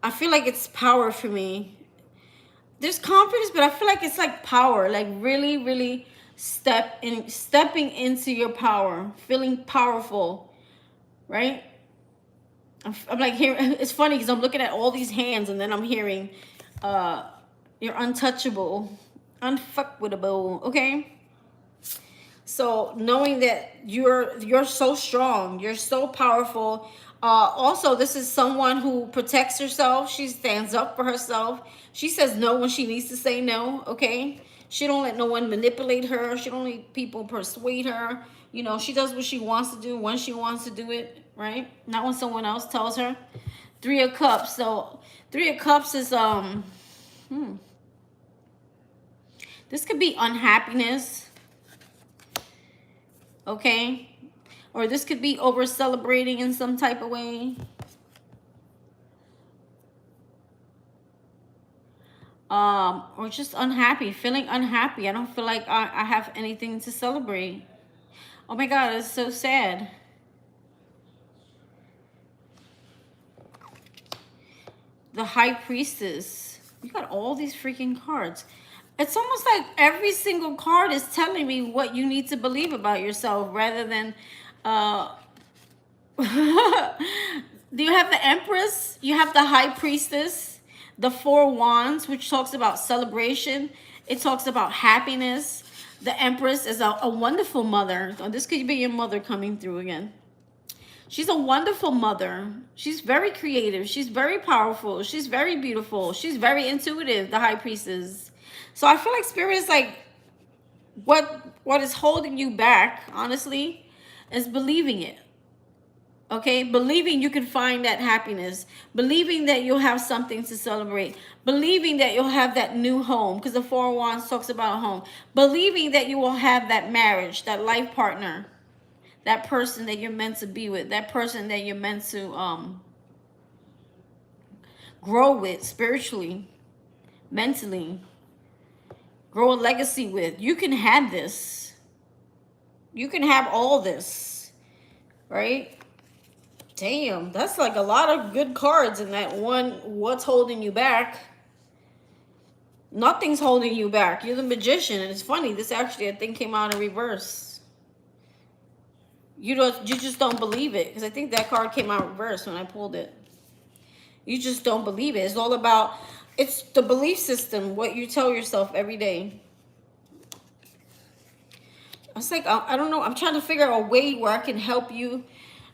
I feel like it's power for me. There's confidence, but I feel like it's like power, like really, really stepping into your power, feeling powerful, right? I'm like hearing, it's funny because I'm looking at all these hands and then I'm hearing you're untouchable, unfuckwittable, okay? So knowing that you're so strong, you're so powerful. Also, this is someone who protects herself. She stands up for herself. She says no when she needs to say no, okay? She don't let no one manipulate her. She don't let people persuade her. You know, she does what she wants to do when she wants to do it, right? Not when someone else tells her. Three of Cups. So Three of Cups is this could be unhappiness, okay? Or this could be over celebrating in some type of way. Or just unhappy, feeling unhappy. I don't feel like I have anything to celebrate. Oh my God, it's so sad. The High Priestess. You got all these freaking cards. It's almost like every single card is telling me what you need to believe about yourself rather than... do you have the Empress? You have the High Priestess. The Four Wands, which talks about celebration. It talks about happiness. The Empress is a wonderful mother. Oh, this could be your mother coming through again. She's a wonderful mother. She's very creative. She's very powerful. She's very beautiful. She's very intuitive, the High Priestess. So I feel like Spirit is like, what is holding you back, honestly, is believing it. Okay, believing you can find that happiness, believing that you'll have something to celebrate, believing that you'll have that new home, because the Four of Wands talks about a home, believing that you will have that marriage, that life partner, that person that you're meant to be with, that person that you're meant to grow with spiritually, mentally, grow a legacy with. You can have this. You can have all this, right? Damn, that's like a lot of good cards in that one. What's holding you back? Nothing's holding you back. You're the Magician. And it's funny, this actually I think came out in reverse. You just don't believe it, because I think that card came out reverse when I pulled it. You just don't believe it. It's all about, it's the belief system, what you tell yourself every day. It's like, I don't know, I'm trying to figure out a way where I can help you.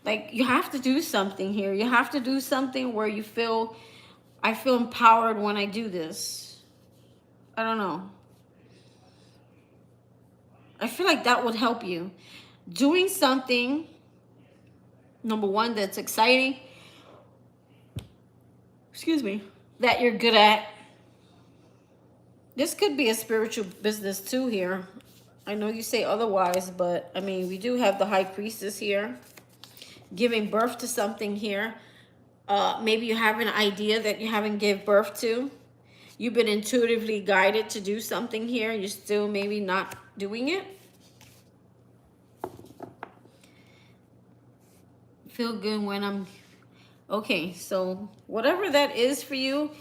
Like, you have to do something here. You have to do something where you feel, I feel empowered when I do this. I don't know. I feel like that would help you. Doing something, number one, that's exciting. Excuse me. That you're good at. This could be a spiritual business too here. I know you say otherwise, but I mean, we do have the High Priestess here. Giving birth to something here. Maybe you have an idea that you haven't given birth to. You've been intuitively guided to do something here. You're still maybe not doing it. Feel good when I'm... Okay, so whatever that is for you,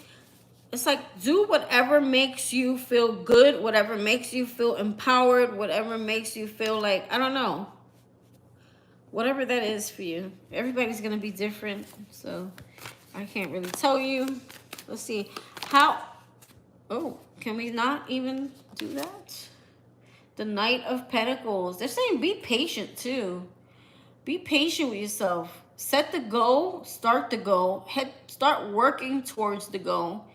it's like, do whatever makes you feel good, whatever makes you feel empowered, whatever makes you feel like, I don't know. Whatever that is for you. Everybody's going to be different, so I can't really tell you. Let's see. How... Oh, can we not even do that? The Knight of Pentacles. They're saying be patient, too. Be patient with yourself. Set the goal. Start the goal. Start working towards the goal.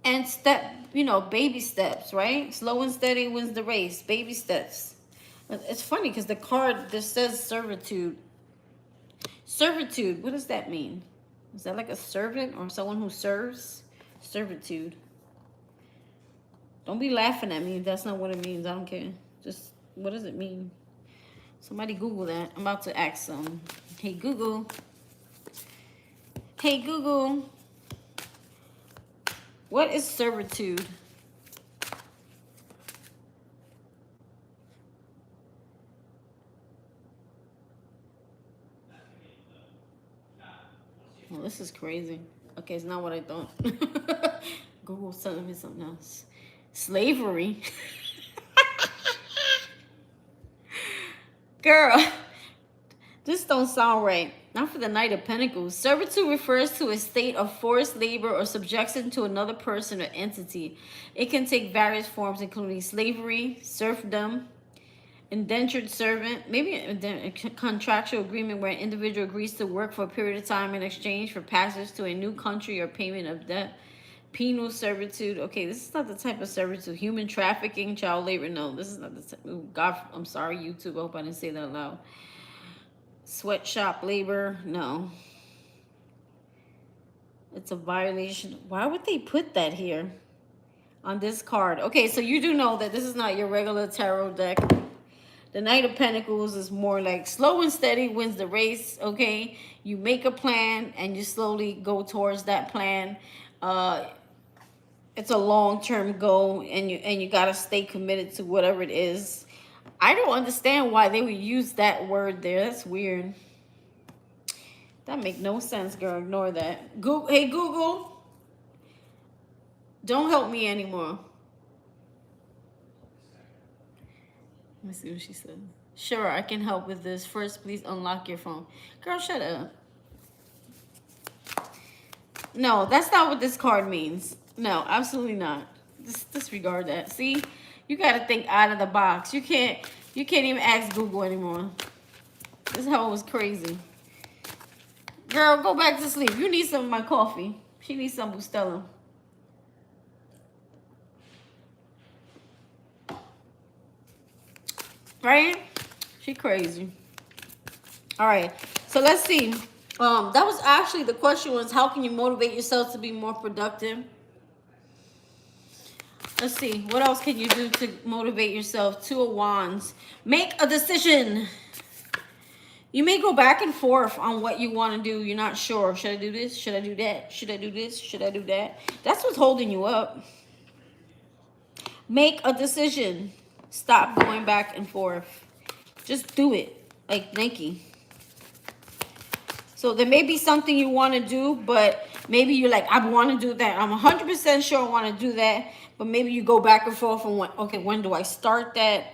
And step, you know, baby steps, right? Slow and steady wins the race. Baby steps. It's funny because the card, this says servitude. Servitude, what does that mean? Is that like a servant or someone who serves? Servitude. Don't be laughing at me if that's not what it means. I don't care. Just, what does it mean? Somebody Google that. I'm about to ask them. Hey, Google. Hey, Google. What is servitude? Well, this is crazy. Okay, it's not what I thought. Google's telling me something else. Slavery. Girl, this don't sound right. Not for the Knight of Pentacles. Servitude refers to a state of forced labor or subjection to another person or entity. It can take various forms, including slavery, serfdom, indentured servant, maybe a contractual agreement where an individual agrees to work for a period of time in exchange for passage to a new country or payment of debt. Penal servitude. Okay, this is not the type of servitude. Human trafficking, child labor. No, this is not the type. Oh, God, I'm sorry, YouTube. I hope I didn't say that loud. Sweatshop labor. No. It's a violation. Why would they put that here on this card? Okay, so you do know that this is not your regular tarot deck. The Knight of Pentacles is more like slow and steady wins the race, okay? You make a plan and you slowly go towards that plan. It's a long-term goal, and you got to stay committed to whatever it is. I don't understand why they would use that word there. That's weird. That make no sense, girl. Ignore that. Google, hey, Google, don't help me anymore. Let me see what she said. Sure, I can help with this. First, please unlock your phone. Girl, shut up. No, that's not what this card means. No, absolutely not. Disregard that. See, you got to think out of the box. You can't even ask Google anymore. This hoe was crazy. Girl, go back to sleep. You need some of my coffee. She needs some Bustelo. Right? She crazy. All right. So let's see. That was actually the question was, how can you motivate yourself to be more productive? Let's see. What else can you do to motivate yourself? Two of Wands. Make a decision. You may go back and forth on what you want to do. You're not sure. Should I do this? Should I do that? Should I do this? Should I do that? That's what's holding you up. Make a decision. Stop going back and forth. Just do it. Like Nike. So there may be something you want to do, but maybe you're like, I want to do that. I'm 100% sure I want to do that. But maybe you go back and forth on when do I start that?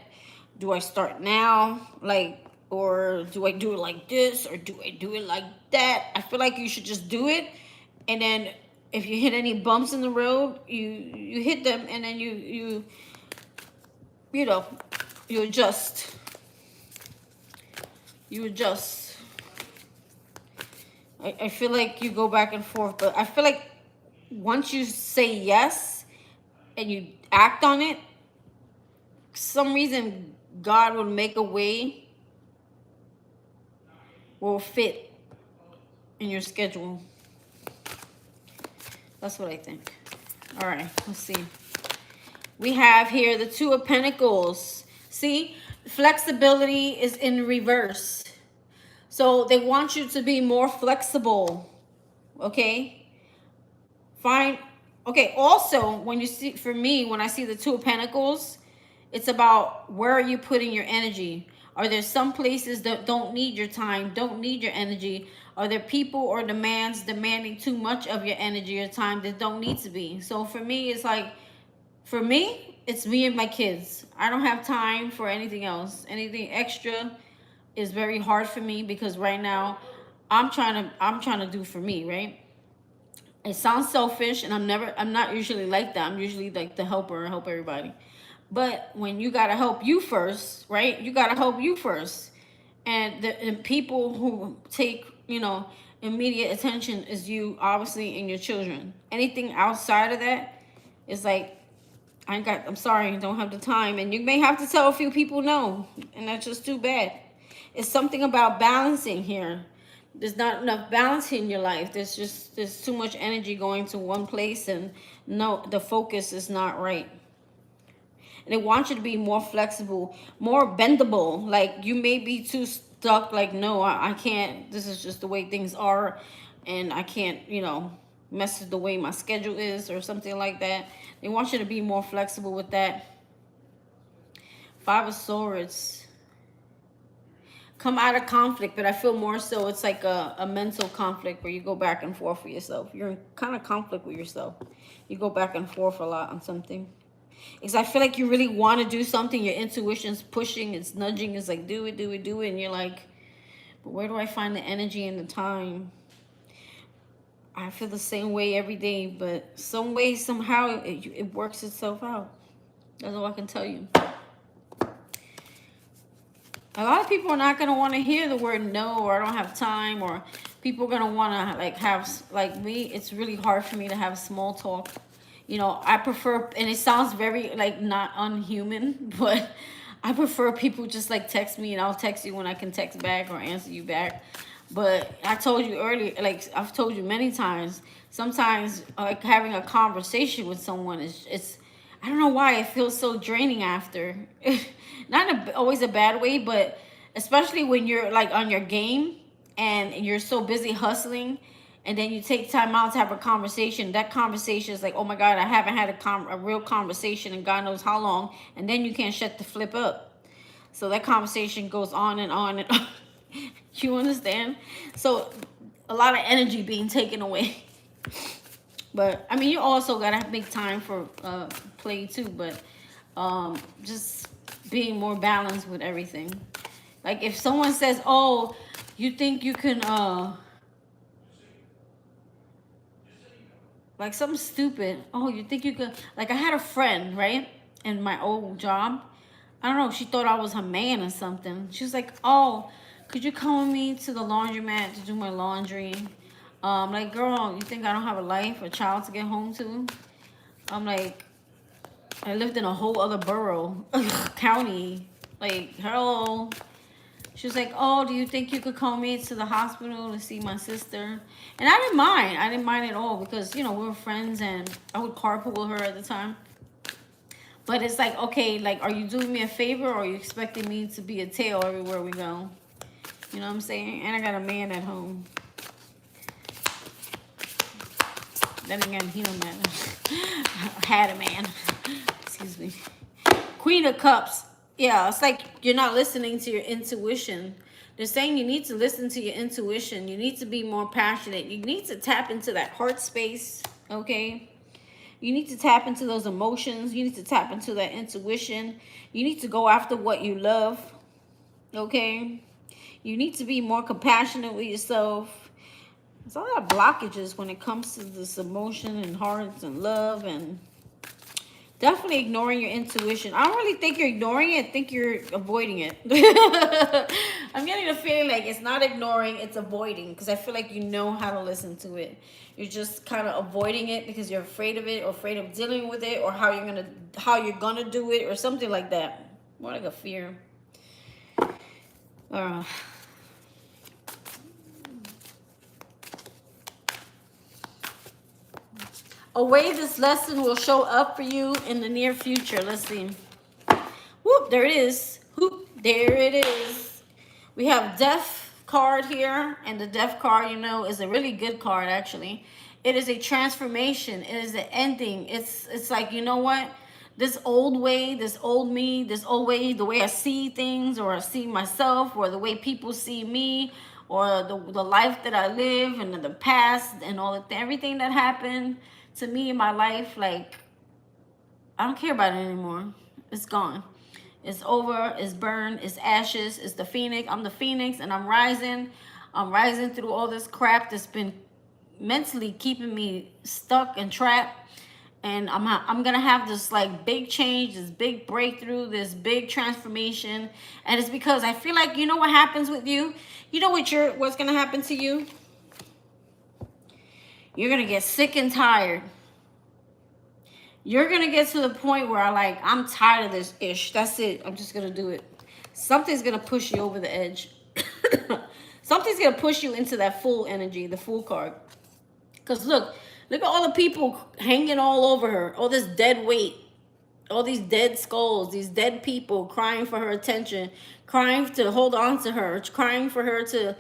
Do I start now? Like, or do I do it like this? Or do I do it like that? I feel like you should just do it. And then if you hit any bumps in the road, you hit them, and then you adjust. You adjust. I feel like you go back and forth, but I feel like once you say yes and you act on it, for some reason God will make a way, will fit in your schedule. That's what I think. All right, let's see. We have here the Two of Pentacles. See, flexibility is in reverse. So they want you to be more flexible, okay? Fine. Okay, also, when you see, for me, when I see the Two of Pentacles, it's about where are you putting your energy? Are there some places that don't need your time, don't need your energy? Are there people or demands demanding too much of your energy or time that don't need to be? So for me, it's like, for me, it's me and my kids. I don't have time for anything else. Anything extra is very hard for me because right now I'm trying to do for me, right? It sounds selfish, and I'm not usually like that. I'm usually like the helper, help everybody. But when you gotta help you first, right? You gotta help you first. And the people who take, immediate attention is you, obviously, and your children. Anything outside of that is like, I'm sorry, I don't have the time. And you may have to tell a few people no, and that's just too bad. It's something about balancing here. There's not enough balance in your life. There's too much energy going to one place, and no, the focus is not right. And they want you to be more flexible, more bendable. Like, you may be too stuck, like, no, I can't. This is just the way things are, and I can't, mess with the way my schedule is or something like that. They want you to be more flexible with that. Five of Swords. Come out of conflict, but I feel more so it's like a mental conflict where you go back and forth with yourself. You're in kind of conflict with yourself. You go back and forth a lot on something. Because I feel like you really want to do something. Your intuition's pushing, it's nudging, it's like, do it, do it, do it. And you're like, but where do I find the energy and the time? I feel the same way every day, but some way, somehow, it works itself out. That's all I can tell you. A lot of people are not going to want to hear the word no, or I don't have time, or people are going to want to have, like me, it's really hard for me to have small talk. You know, I prefer, and it sounds very like not unhuman, but I prefer people just like text me, and I'll text you when I can text back or answer you back. But I told you earlier, like I've told you many times, sometimes like having a conversation with someone is, it's, I don't know why it feels so draining after. Not in always a bad way, but especially when you're like on your game and you're so busy hustling, and then you take time out to have a conversation. That conversation is like, oh my God, I haven't had a real conversation in God knows how long, and then you can't shut the flip up. So that conversation goes on and on and on. You understand? So a lot of energy being taken away. But I mean, you also gotta make time for play too, but just being more balanced with everything. Like if someone says, oh, you think you can like something stupid, oh, you think you could, like I had a friend, right, in my old job. I don't know, she thought I was her man or something. She was like, oh, could you come with me to the laundromat to do my laundry? Like, girl, you think I don't have a life, a child to get home to? I'm like, I lived in a whole other borough, county. Like, hello. She was like, oh, do you think you could call me to the hospital to see my sister? And I didn't mind. I didn't mind at all because, you know, we were friends and I would carpool with her at the time. But it's like, okay, like, are you doing me a favor or are you expecting me to be a tail everywhere we go? You know what I'm saying? And I got a man at home. Then again, he don't matter. I had a man. Excuse me. Queen of Cups. Yeah, it's like you're not listening to your intuition. They're saying you need to listen to your intuition. You need to be more passionate. You need to tap into that heart space, okay? You need to tap into those emotions. You need to tap into that intuition. You need to go after what you love, okay? You need to be more compassionate with yourself. There's a lot of blockages when it comes to this emotion and hearts and love, and definitely ignoring your intuition. I don't really think you're ignoring it. I think you're avoiding it. I'm getting the feeling like it's not ignoring, it's avoiding. Because I feel like you know how to listen to it. You're just kind of avoiding it because you're afraid of it or afraid of dealing with it or how you're gonna do it or something like that. More like a fear. A way this lesson will show up for you in the near future. Let's see. Whoop, there it is. Whoop, there it is. We have Death card here, and the Death card, you know, is a really good card actually. It is a transformation. It is an ending. It's like, you know what? This old way, this old me, this old way, the way I see things or I see myself or the way people see me or the life that I live and the past and everything that happened to me in my life, like, I don't care about it anymore. It's gone. It's over. It's burned. It's ashes. It's the phoenix. I'm the phoenix, and I'm rising. I'm rising through all this crap that's been mentally keeping me stuck and trapped. And I'm gonna have this like big change, this big breakthrough, this big transformation. And it's because I feel like, you know what happens with you? You know what's gonna happen to you? You're going to get sick and tired. You're going to get to the point where I'm tired of this ish. That's it. I'm just going to do it. Something's going to push you over the edge. Something's going to push you into that full energy, the full card. Because look at all the people hanging all over her. All this dead weight. All these dead skulls. These dead people crying for her attention. Crying to hold on to her. Crying for her to,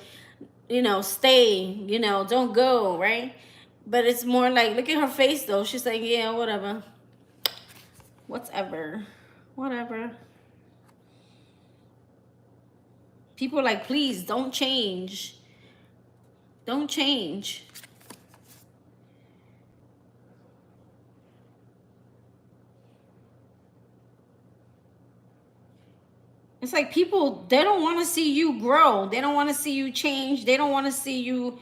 you know, stay. You know, don't go, right? But it's more like, look at her face, though. She's like, yeah, whatever. Whatever. Whatever. People are like, please, don't change. Don't change. It's like people, they don't want to see you grow. They don't want to see you change. They don't want to see you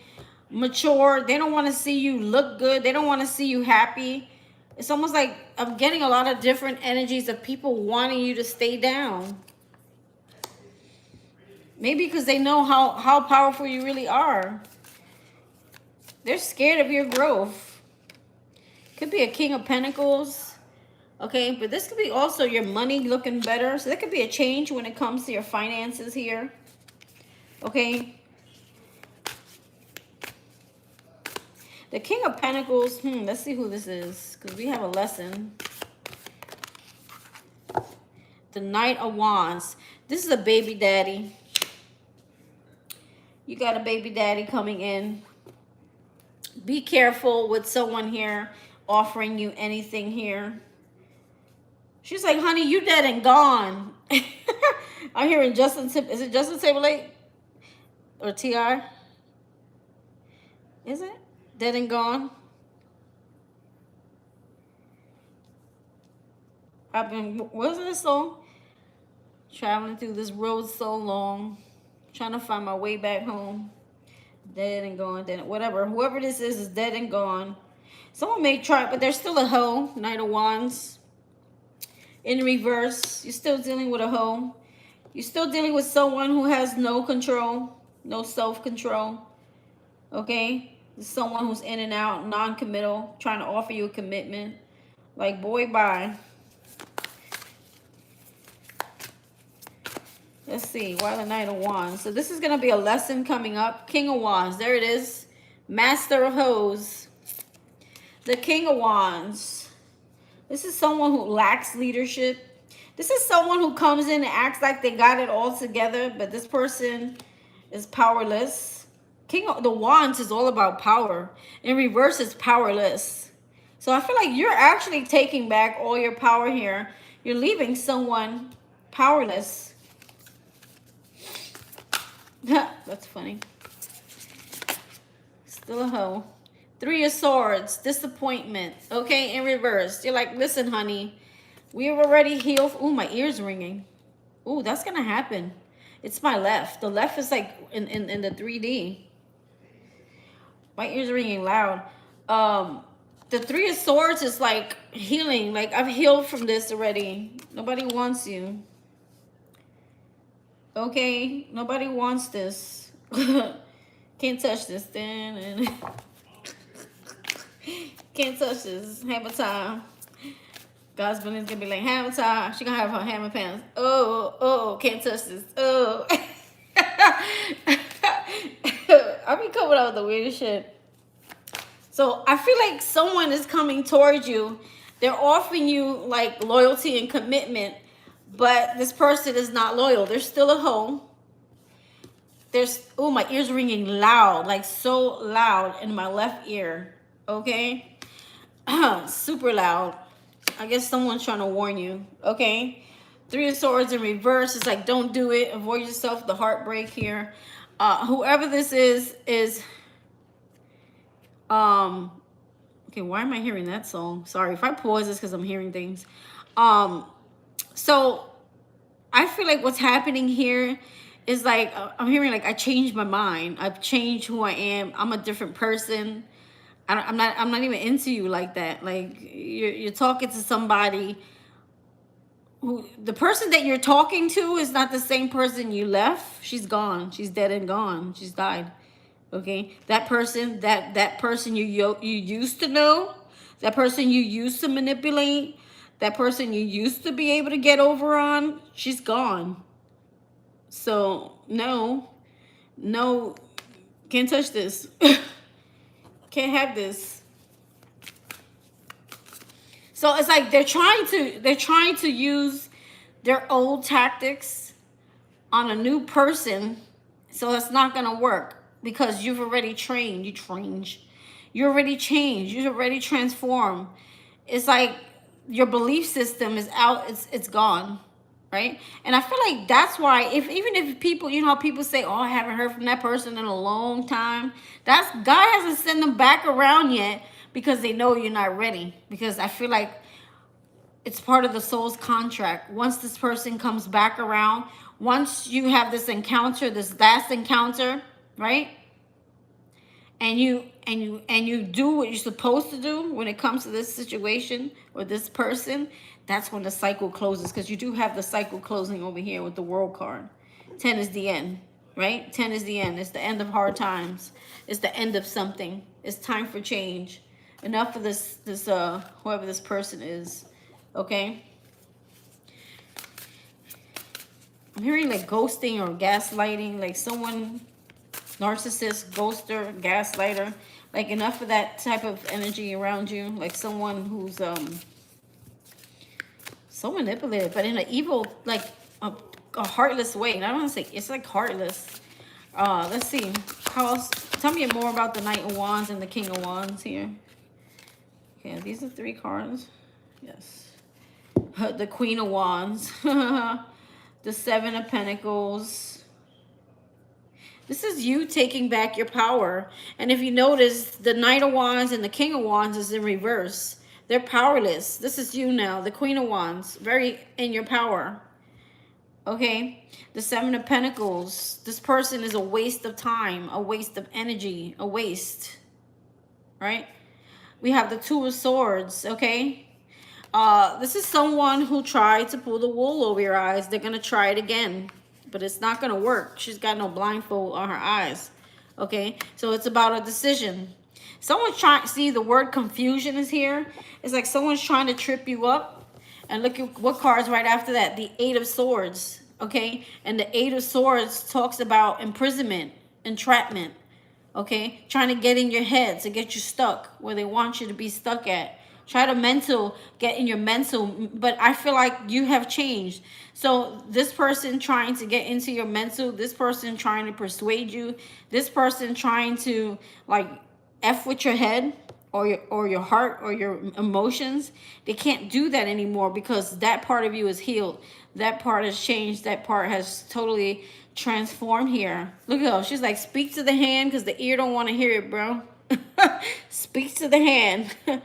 mature. They don't want to see you look good. They don't want to see you happy. It's almost like I'm getting a lot of different energies of people wanting you to stay down. Maybe because they know how powerful you really are. They're scared of your growth. Could be a King of Pentacles. Okay, but this could be also your money looking better. So there could be a change when it comes to your finances here. Okay. The King of Pentacles. Let's see who this is, because we have a lesson. The Knight of Wands. This is a baby daddy. You got a baby daddy coming in. Be careful with someone here offering you anything here. She's like, honey, you dead and gone. I'm hearing Justin, is it Justin Timberlake? Or T.I.? Is it? Dead and gone? What is this song? Traveling through this road so long. Trying to find my way back home. Dead and gone. Dead, whatever. Whoever this is dead and gone. Someone may try, but there's still a hoe. Knight of Wands. In reverse, you're still dealing with a hoe. You're still dealing with someone who has no control, no self-control. Okay? Someone who's in and out, non-committal, trying to offer you a commitment. Like, boy, bye. Let's see. Why the Knight of Wands? So this is going to be a lesson coming up. King of Wands. There it is. Master of Hoes. The King of Wands. This is someone who lacks leadership. This is someone who comes in and acts like they got it all together, but this person is powerless. King of the Wands is all about power. In reverse, it's powerless. So I feel like you're actually taking back all your power here. You're leaving someone powerless. That's funny. Still a hoe. Three of Swords, disappointment. Okay, in reverse. You're like, listen, honey, we've already healed. Oh, my ear's ringing. Oh, that's going to happen. It's my left. The left is like in the 3D. My ears are ringing loud. The Three of Swords is like healing. Like, I've healed from this already. Nobody wants you. Okay? Nobody wants this. Can't touch this. Can't touch this. Hammer time. God's been gonna be like, hammer time. She gonna have her hammer pants. Oh, can't touch this. Oh. I be coming out with the weirdest shit. So I feel like someone is coming towards you. They're offering you like loyalty and commitment, but this person is not loyal. They're still a hoe. There's, oh, my ear's ringing loud, like so loud in my left ear. Okay? Super loud. I guess someone's trying to warn you. Okay? Three of Swords in reverse. It's like, don't do it. Avoid yourself the heartbreak here. Whoever this is okay, why am I hearing that song? Sorry, if I pause it's because I'm hearing things. So I feel like what's happening here is like, I'm hearing like, I changed my mind. I've changed who I am. I'm a different person. I'm not even into you like that. Like, you're talking to somebody who, the person that you're talking to is not the same person you left. She's gone. She's dead and gone. She's died. Okay, that person, that person you used to know, that person you used to manipulate, that person you used to be able to get over on, she's gone. So no, can't touch this. Can't have this. So it's like they're trying to use their old tactics on a new person, so it's not gonna work because you've already trained. You already changed. You already transformed. It's like your belief system is out. It's gone, right? And I feel like that's why even if people, you know, how people say, "Oh, I haven't heard from that person in a long time." That's God hasn't sent them back around yet because they know you're not ready. Because I feel like it's part of the soul's contract. Once this person comes back around, once you have this encounter, this last encounter, right? And you do what you're supposed to do when it comes to this situation or this person, that's when the cycle closes, because you do have the cycle closing over here with the World card. 10 is the end, right? 10 is the end. It's the end of hard times. It's the end of something. It's time for change. Enough of this, whoever this person is, okay? I'm hearing like ghosting or gaslighting, like someone, narcissist, ghoster, gaslighter. Like enough of that type of energy around you. Like someone who's so manipulative, but in an evil, like a heartless way. And I don't want to say, it's like heartless. Let's see. How else? Tell me more about the Knight of Wands and the King of Wands here. Okay, these are 3 cards. Yes. The Queen of Wands. The 7 of Pentacles. This is you taking back your power. And if you notice, the Knight of Wands and the King of Wands is in reverse. They're powerless. This is you now, the Queen of Wands, very in your power. Okay? The 7 of Pentacles. This person is a waste of time, a waste of energy, a waste. Right? We have the 2 of Swords, okay? This is someone who tried to pull the wool over your eyes. They're going to try it again. But it's not going to work. She's got no blindfold on her eyes. Okay? So it's about a decision. Someone's trying, see the word confusion is here. It's like someone's trying to trip you up. And look at what card's right after that. The 8 of Swords. Okay? And the 8 of Swords talks about imprisonment, entrapment. Okay? Trying to get in your head to get you stuck where they want you to be stuck at. Try to get in your mental, but I feel like you have changed. So this person trying to get into your mental, this person trying to persuade you, this person trying to like F with your head or your heart or your emotions, they can't do that anymore because that part of you is healed. That part has changed. That part has totally transformed here. Look at her. She's like, speak to the hand because the ear don't want to hear it, bro. Speak to the hand. All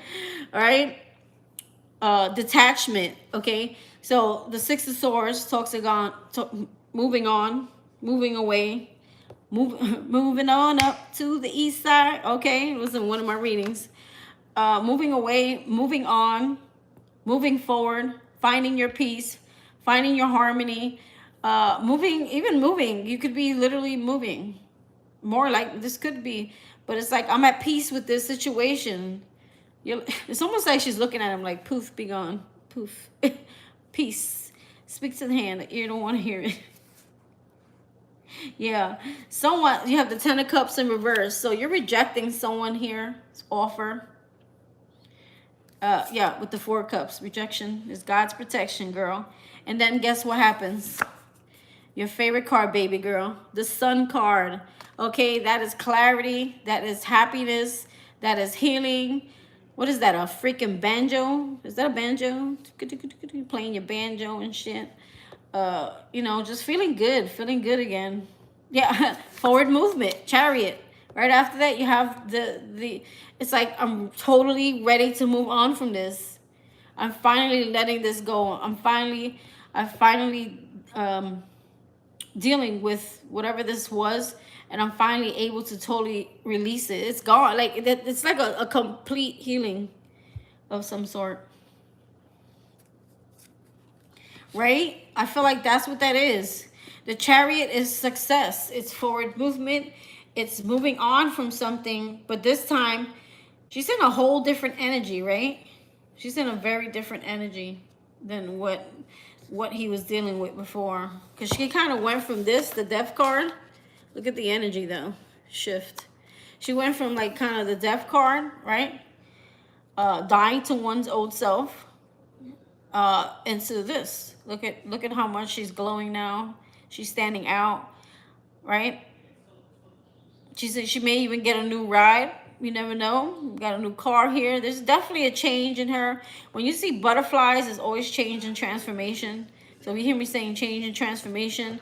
right. Detachment. Okay. So the 6 of Swords talks about moving on, moving away, moving on up to the east side. Okay. It was in one of my readings. Moving away, moving on, moving forward, finding your peace, finding your harmony, moving. You could be literally moving. More like this could be, but it's like I'm at peace with this situation. It's almost like she's looking at him like, poof, be gone, poof. Peace. Speak to the hand. The ear don't want to hear it. Yeah, someone, you have the 10 of Cups in reverse, so you're rejecting someone here. It's offer. Yeah, with the 4 of Cups, rejection is God's protection, girl. And then guess what happens? Your favorite card, baby girl, the Sun card. Okay, that is clarity, that is happiness, that is healing. What is that, a freaking banjo? Is that a banjo? Playing your banjo and shit. You know, just feeling good again. Yeah, forward movement, Chariot. Right after that, you have the it's like I'm totally ready to move on from this. I'm finally letting this go. I'm finally dealing with whatever this was, and I'm finally able to totally release it. It's gone. Like it's like a complete healing of some sort. Right? I feel like that's what that is. The Chariot is success. It's forward movement. It's moving on from something, but this time she's in a whole different energy, right? She's in a very different energy than what he was dealing with before. Because she kind of went from this, the Death card. Look at the energy, though. Shift. She went from, like, kind of the Death card, right? Dying to one's old self. Into this. Look at how much she's glowing now. She's standing out, right? She said she may even get a new ride. You never know. Got a new car here. There's definitely a change in her. When you see butterflies, there's always change and transformation. So if you hear me saying change and transformation,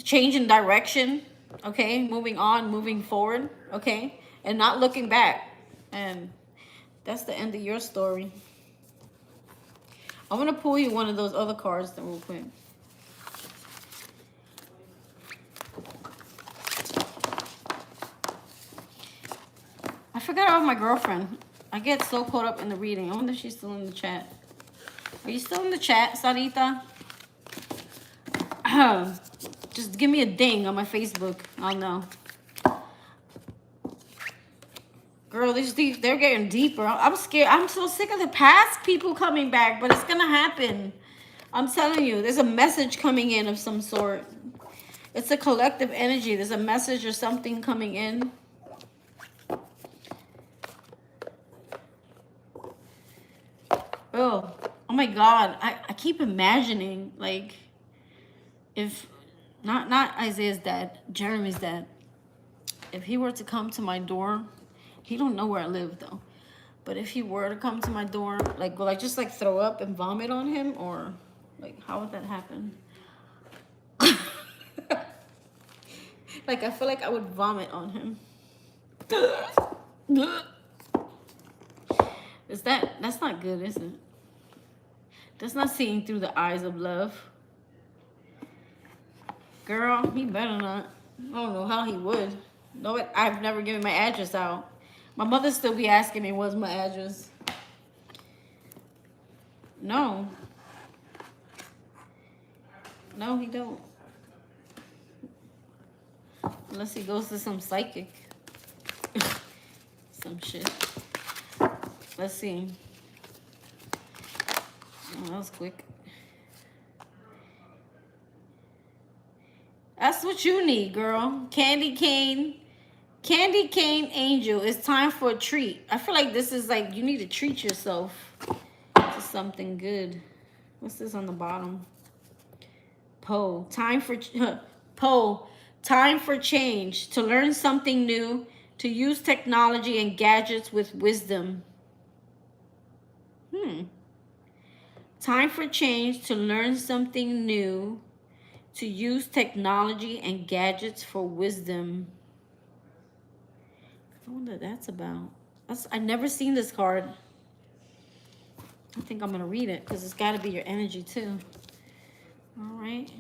change in direction, okay? Moving on, moving forward, okay? And not looking back. And that's the end of your story. I'm going to pull you one of those other cards then real quick. I forgot about my girlfriend. I get so caught up in the reading. I wonder if she's still in the chat. Are you still in the chat, Sarita? Just give me a ding on my Facebook. I'll know. Girl, they're getting deeper. I'm scared. I'm so sick of the past people coming back, but it's gonna happen. I'm telling you, there's a message coming in of some sort. It's a collective energy. There's a message or something coming in. Oh my God. I keep imagining, like, if not Isaiah's dad, Jeremy's dad, if he were to come to my door, he don't know where I live though. But if he were to come to my door, like, will I just like throw up and vomit on him, or like how would that happen? Like, I feel like I would vomit on him. That's not good, is it? That's not seeing through the eyes of love. Girl, he better not. I don't know how he would. No, I've never given my address out. My mother still be asking me, what's my address? No. No, he don't. Unless he goes to some psychic. Some shit. Let's see. Oh, that was quick. That's what you need, girl. Candy cane angel. It's time for a treat. I feel like this is like you need to treat yourself to something good. What's this on the bottom? Time for change, to learn something new, to use technology and gadgets with wisdom. Time for change, to learn something new, to use technology and gadgets for wisdom. I wonder what that's about. I've never seen this card. I think I'm going to read it because it's got to be your energy too. All right.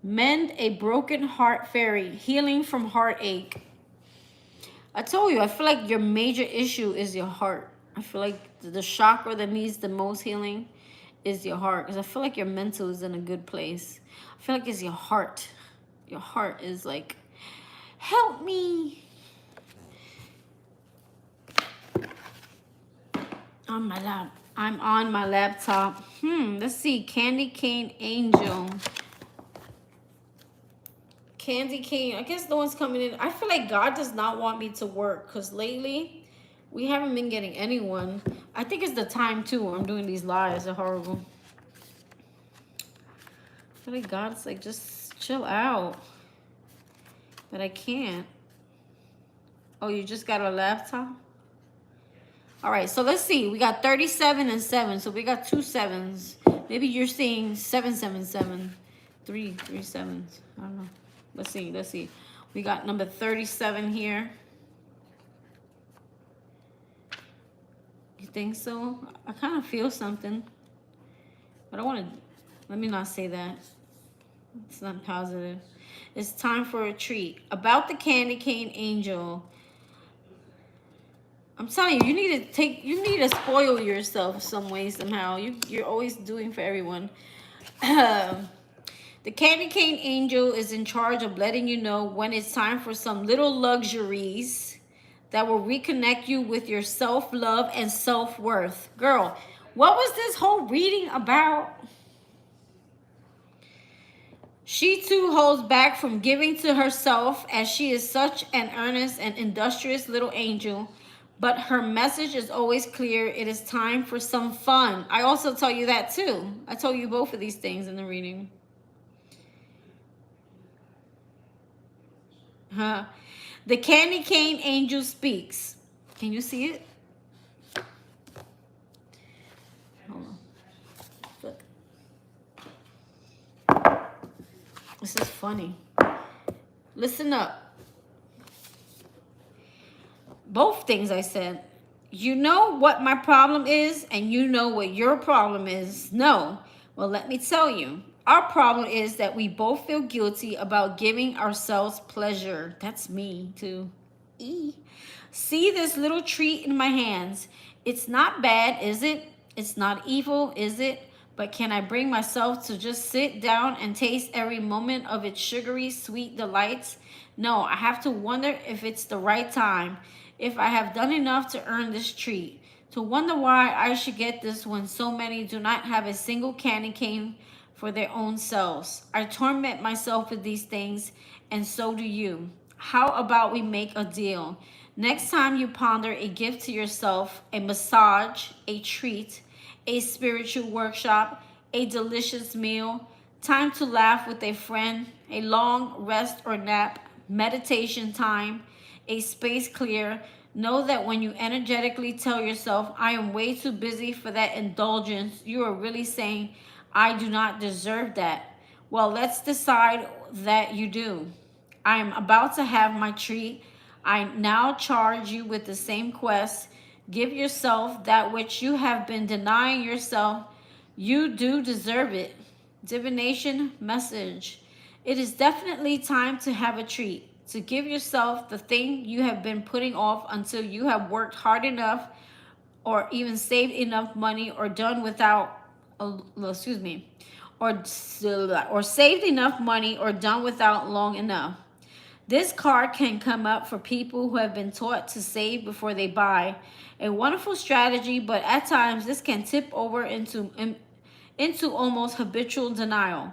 Mend a broken heart fairy, healing from heartache. I told you, I feel like your major issue is your heart. I feel like the chakra that needs the most healing is your heart. Because I feel like your mental is in a good place. I feel like it's your heart. Your heart is like, help me. I'm on my laptop. Let's see. Candy cane angel. Candy cane. I guess no one's coming in. I feel like God does not want me to work because lately we haven't been getting anyone. I think it's the time too where I'm doing these lives. They're horrible. I feel like God's like, just chill out. But I can't. Oh, you just got a laptop? All right, so let's see. We got 37 and 7. So we got 2 sevens. Maybe you're seeing 777. 3 sevens. I don't know. Let's see. We got number 37 here. You think so? I kind of feel something. I don't want to... Let me not say that. It's not positive. It's time for a treat. About the candy cane angel. I'm telling you, you need to spoil yourself some way, somehow. You're always doing for everyone. The candy cane angel is in charge of letting you know when it's time for some little luxuries that will reconnect you with your self-love and self-worth. Girl, what was this whole reading about? She too holds back from giving to herself as she is such an earnest and industrious little angel. But her message is always clear. It is time for some fun. I also tell you that too. I told you both of these things in the reading. The candy cane angel speaks. Can you see it? Hold on. Look. This is funny. Listen up. Both things I said. You know what my problem is, and you know what your problem is. No. Well, let me tell you. Our problem is that we both feel guilty about giving ourselves pleasure. That's me, too. See this little treat in my hands. It's not bad, is it? It's not evil, is it? but can I bring myself to just sit down and taste every moment of its sugary, sweet delights? No, I have to wonder if it's the right time, if I have done enough to earn this treat, to wonder why I should get this when so many do not have a single candy cane for their own selves. I torment myself with these things, and so do you. How about we make a deal? Next time you ponder a gift to yourself, a massage, a treat, a spiritual workshop, a delicious meal, time to laugh with a friend, a long rest or nap, meditation time, a space clear, know that when you energetically tell yourself, I am way too busy for that indulgence, you are really saying, I do not deserve that. Well, let's decide that you do. I am about to have my treat. I now charge you with the same quest. Give yourself that which you have been denying yourself. You do deserve it. Divination message. It is definitely time to have a treat, to give yourself the thing you have been putting off until you have worked hard enough or even saved enough money or done without, or saved enough money or done without long enough. This card can come up for people who have been taught to save before they buy. A wonderful strategy, but at times this can tip over into almost habitual denial.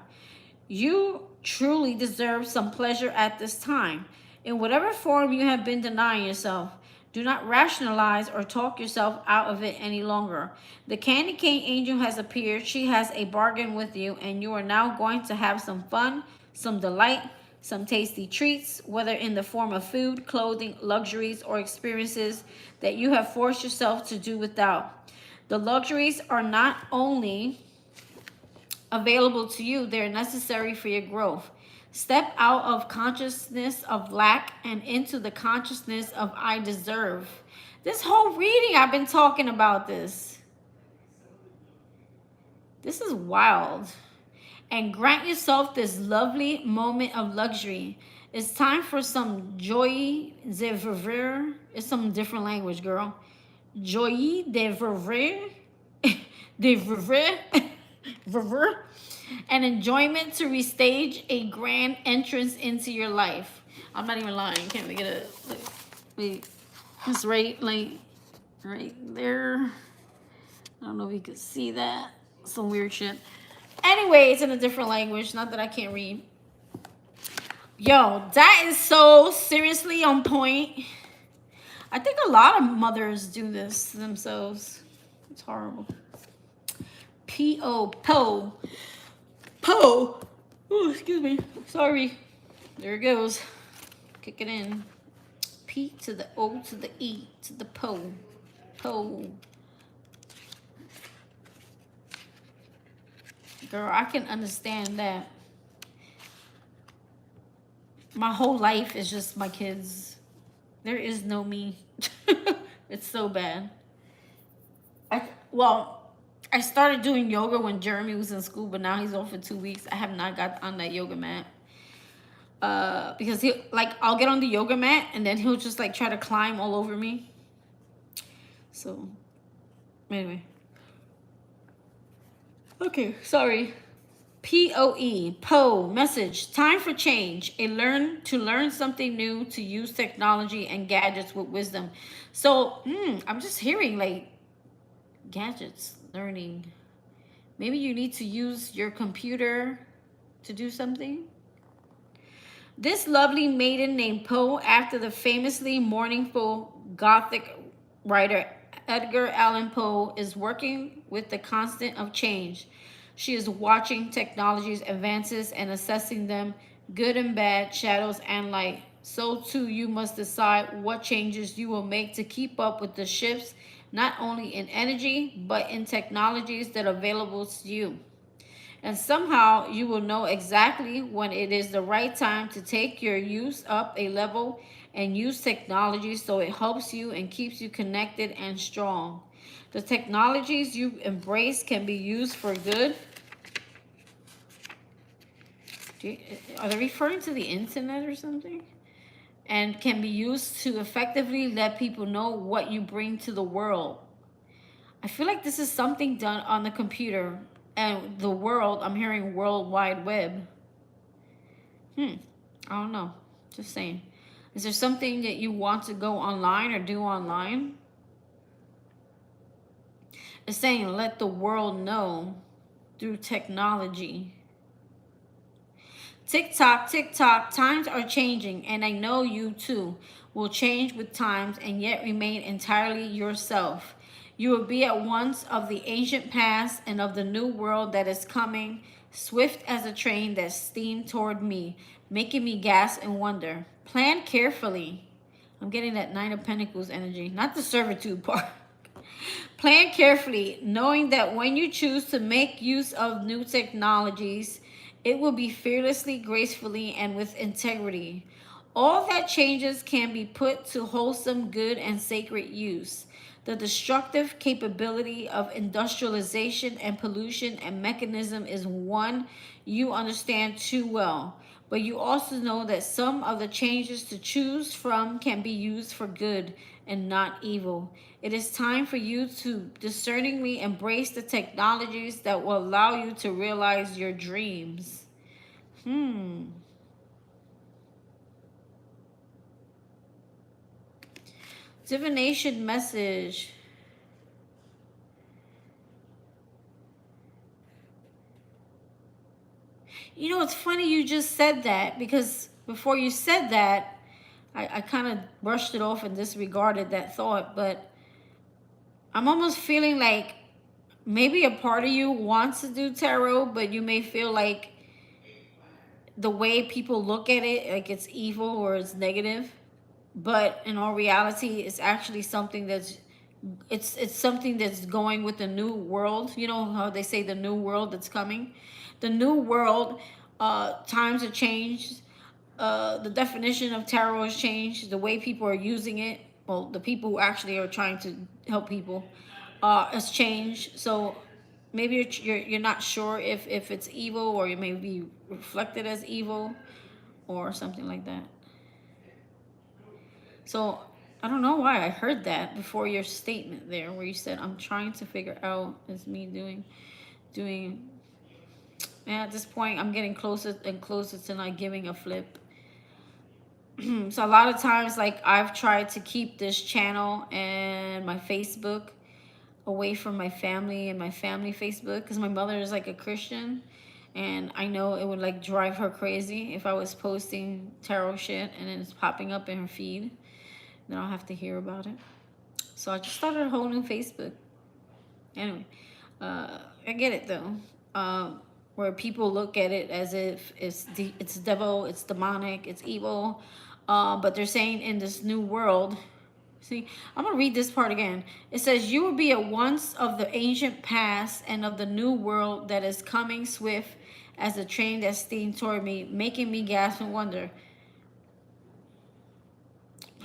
You truly deserve some pleasure at this time. In whatever form you have been denying yourself, do not rationalize or talk yourself out of it any longer. The candy cane angel has appeared. She has a bargain with you, and you are now going to have some fun, some delight, some tasty treats, whether in the form of food, clothing, luxuries, or experiences that you have forced yourself to do without. The luxuries are not only available to you, they're necessary for your growth. Step out of consciousness of lack and into the consciousness of I deserve. This whole reading, I've been talking about this. This is wild. And grant yourself this lovely moment of luxury. It's time for some joie de vivre. It's some different language, girl. Joie de vivre. De vivre. Vivre. An enjoyment to restage a grand entrance into your life. I'm not even lying. Can't we get a... Wait. It's right there. I don't know if you can see that. Some weird shit. Anyway, it's in a different language. Not that I can't read. Yo, that is so seriously on point. I think a lot of mothers do this to themselves. It's horrible. P-O, Po. Po. Oh, excuse me. Sorry. There it goes. Kick it in. P to the O to the E to the Po. Po. Girl, I can understand that. My whole life is just my kids. There is no me. It's so bad. I started doing yoga when Jeremy was in school, but now he's off for 2 weeks. I have not got on that yoga mat. Because I'll get on the yoga mat and then he'll just try to climb all over me. So, anyway. Okay, sorry. P-O-E, Po, message. Time for change. To learn something new, to use technology and gadgets with wisdom. So, I'm just hearing gadgets, learning. Maybe you need to use your computer to do something. This lovely maiden named Poe, after the famously mournful Gothic writer Edgar Allan Poe, is working with the constant of change. She is watching technology's advances and assessing them, good and bad, shadows and light. So too you must decide what changes you will make to keep up with the shifts, not only in energy, but in technologies that are available to you. And somehow you will know exactly when it is the right time to take your use up a level and use technology so it helps you and keeps you connected and strong. The technologies you embrace can be used for good. Are they referring to the internet or something? And can be used to effectively let people know what you bring to the world. I feel like this is something done on the computer. And the world, I'm hearing World Wide Web. I don't know. Just saying. Is there something that you want to go online or do online? It's saying let the world know through technology. Tick tock, times are changing, and I know you too will change with times and yet remain entirely yourself. You will be at once of the ancient past and of the new world that is coming, swift as a train that steamed toward me, making me gasp and wonder. Plan carefully. I'm getting that Nine of Pentacles energy, not the servitude part. Plan carefully, knowing that when you choose to make use of new technologies, it will be fearlessly, gracefully, and with integrity. All that changes can be put to wholesome, good, and sacred use. The destructive capability of industrialization and pollution and mechanism is one you understand too well. But you also know that some of the changes to choose from can be used for good and not evil. It is time for you to discerningly embrace the technologies that will allow you to realize your dreams. Divination message. You know, it's funny you just said that, because before you said that, I kind of brushed it off and disregarded that thought, but I'm almost feeling like maybe a part of you wants to do tarot, but you may feel like the way people look at it, like it's evil or it's negative. But in all reality, it's actually something that's it's something that's going with the new world. You know how they say the new world that's coming? The new world, times have changed. The definition of tarot has changed. The way people are using it, well, the people who actually are trying to help people, has changed. So maybe you're not sure if it's evil, or it may be reflected as evil or something like that. So I don't know why I heard that before your statement there, where you said, I'm trying to figure out, is me doing. And at this point, I'm getting closer and closer to not giving a flip. So a lot of times, like, I've tried to keep this channel and my Facebook away from my family and my family Facebook, because my mother is like a Christian, and I know it would like drive her crazy if I was posting tarot shit and then it's popping up in her feed. Then I'll have to hear about it. So I just started a whole new Facebook. Anyway, I get it though. Where people look at it as if it's devil, it's demonic, it's evil. But they're saying in this new world. See, I'm going to read this part again. It says, you will be at once of the ancient past and of the new world that is coming swift as a train that steamed toward me, making me gasp and wonder.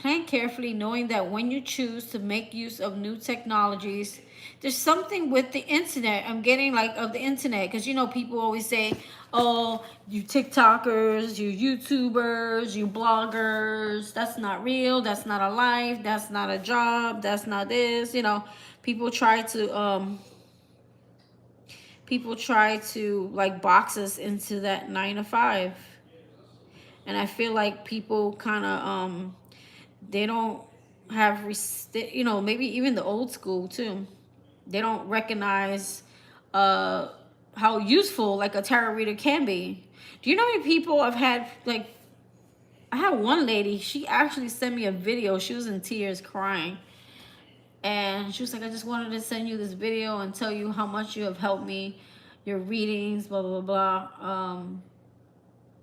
Plan carefully, knowing that when you choose to make use of new technologies, there's something with the internet. I'm getting like of the internet, because you know people always say, oh, you TikTokers, you YouTubers, you bloggers, that's not real, that's not a life, that's not a job, that's not this. You know, people try to like box us into that 9 to 5. And I feel like people kind of they don't have, you know, maybe even the old school too, they don't recognize how useful like a tarot reader can be. Do you know how many people I've had? Like, I had one lady, she actually sent me a video. She was in tears crying, and she was like, I just wanted to send you this video and tell you how much you have helped me, your readings, blah blah blah.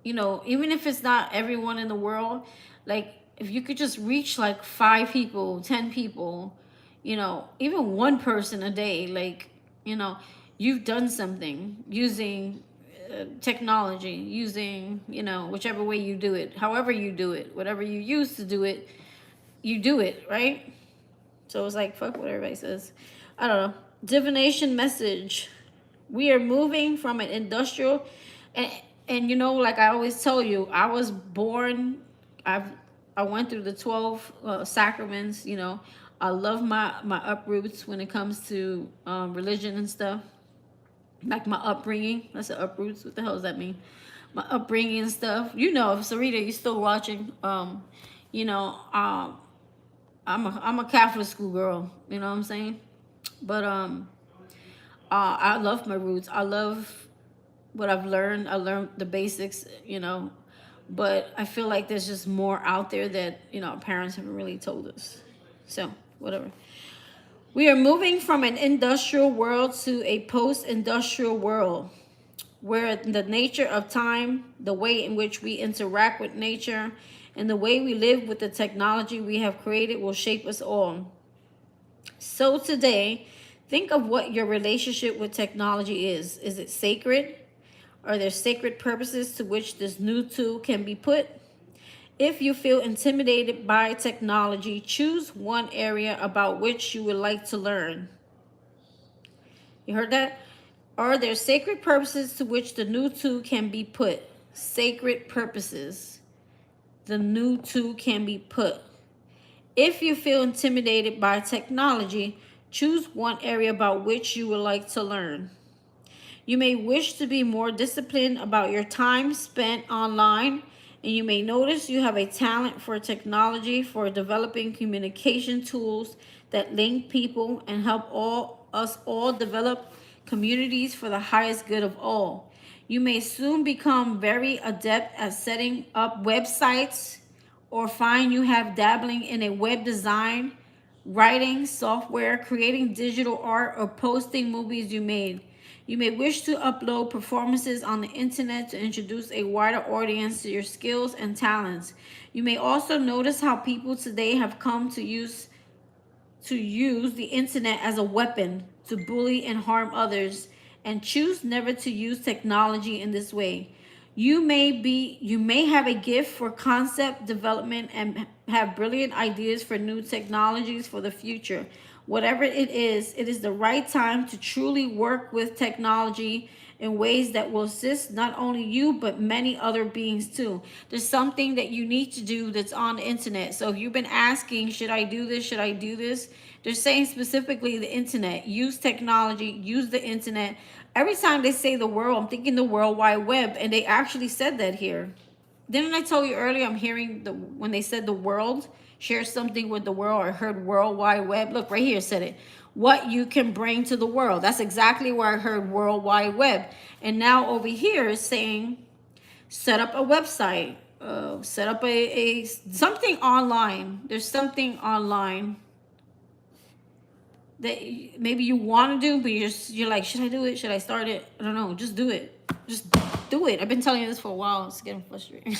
You know, even if it's not everyone in the world, like if you could just reach like 5 people, 10 people, you know, even one person a day, like, you know, you've done something using technology, using, you know, whichever way you do it, however you do it, whatever you use to do it, you do it, right? So it's like, fuck what everybody says. I don't know. Divination message. We are moving from an industrial, and you know, like I always tell you, I was born, I went through the 12 sacraments. You know, I love my uproots when it comes to religion and stuff. like my upbringing. That's the uproots. What the hell does that mean? My upbringing and stuff. You know, if Sarita, you still watching, you know, I'm a Catholic school girl. You know what I'm saying? But I love my roots. I love what I've learned. I learned the basics, you know, but I feel like there's just more out there that, you know, our parents haven't really told us. So, whatever. We are moving from an industrial world to a post-industrial world where the nature of time, the way in which we interact with nature, and the way we live with the technology we have created will shape us all. So today, think of what your relationship with technology is. Is it sacred? Are there sacred purposes to which this new tool can be put? If you feel intimidated by technology, choose one area about which you would like to learn. You heard that? Are there sacred purposes to which the new tool can be put? Sacred purposes. The new tool can be put. If you feel intimidated by technology, choose one area about which you would like to learn. You may wish to be more disciplined about your time spent online, and you may notice you have a talent for technology, for developing communication tools that link people and help us all develop communities for the highest good of all. You may soon become very adept at setting up websites, or find you have dabbling in a web design, writing, software, creating digital art, or posting movies you made. You may wish to upload performances on the internet to introduce a wider audience to your skills and talents. You may also notice how people today have come to use the internet as a weapon to bully and harm others, and choose never to use technology in this way. You may have a gift for concept development and have brilliant ideas for new technologies for the future. Whatever it is the right time to truly work with technology in ways that will assist not only you but many other beings too. There's something that you need to do that's on the internet. So if you've been asking, should I do this? Should I do this? They're saying specifically the internet. Use technology, use the internet. Every time they say the world, I'm thinking the World Wide Web, and they actually said that here. Didn't I tell you earlier? I'm hearing when they said the world, share something with the world. I heard World Wide Web. Look, right here it said it. What you can bring to the world. That's exactly where I heard World Wide Web. And now over here is saying, set up a website, set up a something online. There's something online that maybe you want to do, but you're like, should I do it? Should I start it? I don't know. Just do it. Just do it. I've been telling you this for a while. It's getting frustrating.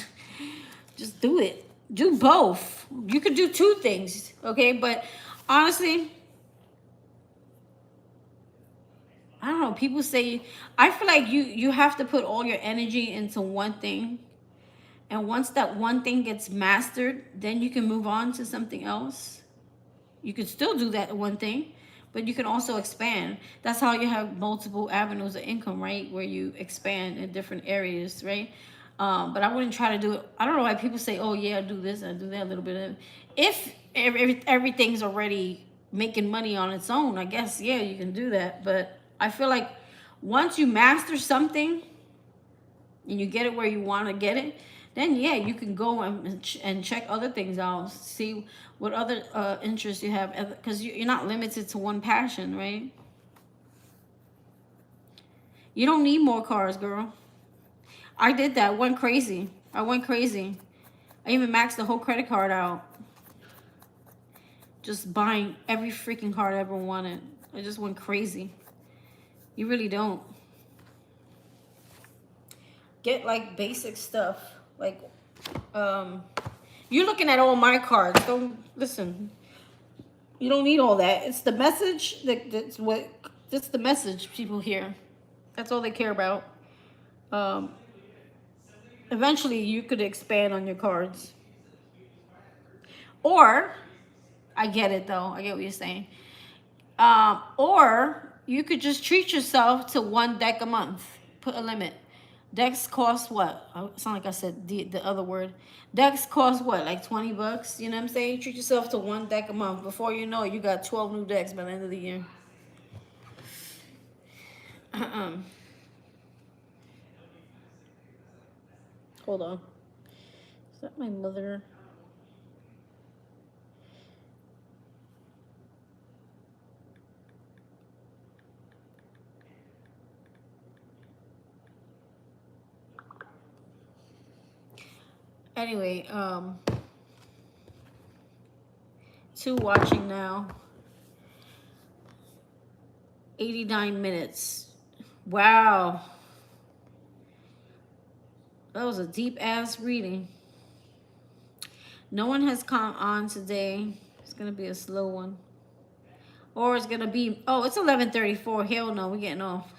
Just do it. Do both. You could do two things, okay? But honestly, I don't know. People say, I feel like you have to put all your energy into one thing. And once that one thing gets mastered, then you can move on to something else. You could still do that one thing, but you can also expand. That's how you have multiple avenues of income, right? Where you expand in different areas, right? But I wouldn't try to do it. I don't know why people say, oh yeah, I do this, I do that, a little bit of. If everything's already making money on its own, I guess, yeah, you can do that. But I feel like once you master something and you get it where you want to get it, then yeah, you can go and check other things out, see what other interests you have, because you're not limited to one passion, right? You don't need more cars, girl. I did that. Went crazy. I went crazy. I even maxed the whole credit card out. Just buying every freaking car I ever wanted. I just went crazy. You really don't. Get like basic stuff. Like, you're looking at all my cards. Don't listen. You don't need all that. It's the message. That's the message people hear. That's all they care about. Eventually, you could expand on your cards. Or, I get it though. I get what you're saying. Or you could just treat yourself to one deck a month. Put a limit. Decks cost what? It's not like I said the other word. Decks cost what? Like 20 bucks? You know what I'm saying? Treat yourself to one deck a month. Before you know it, you got 12 new decks by the end of the year. Hold on. Is that my mother? Anyway, 2 watching now. 89 minutes. Wow. That was a deep ass reading. No one has come on today. It's gonna be a slow one. Or it's gonna be, oh, it's 11:34. Hell no, we're getting off.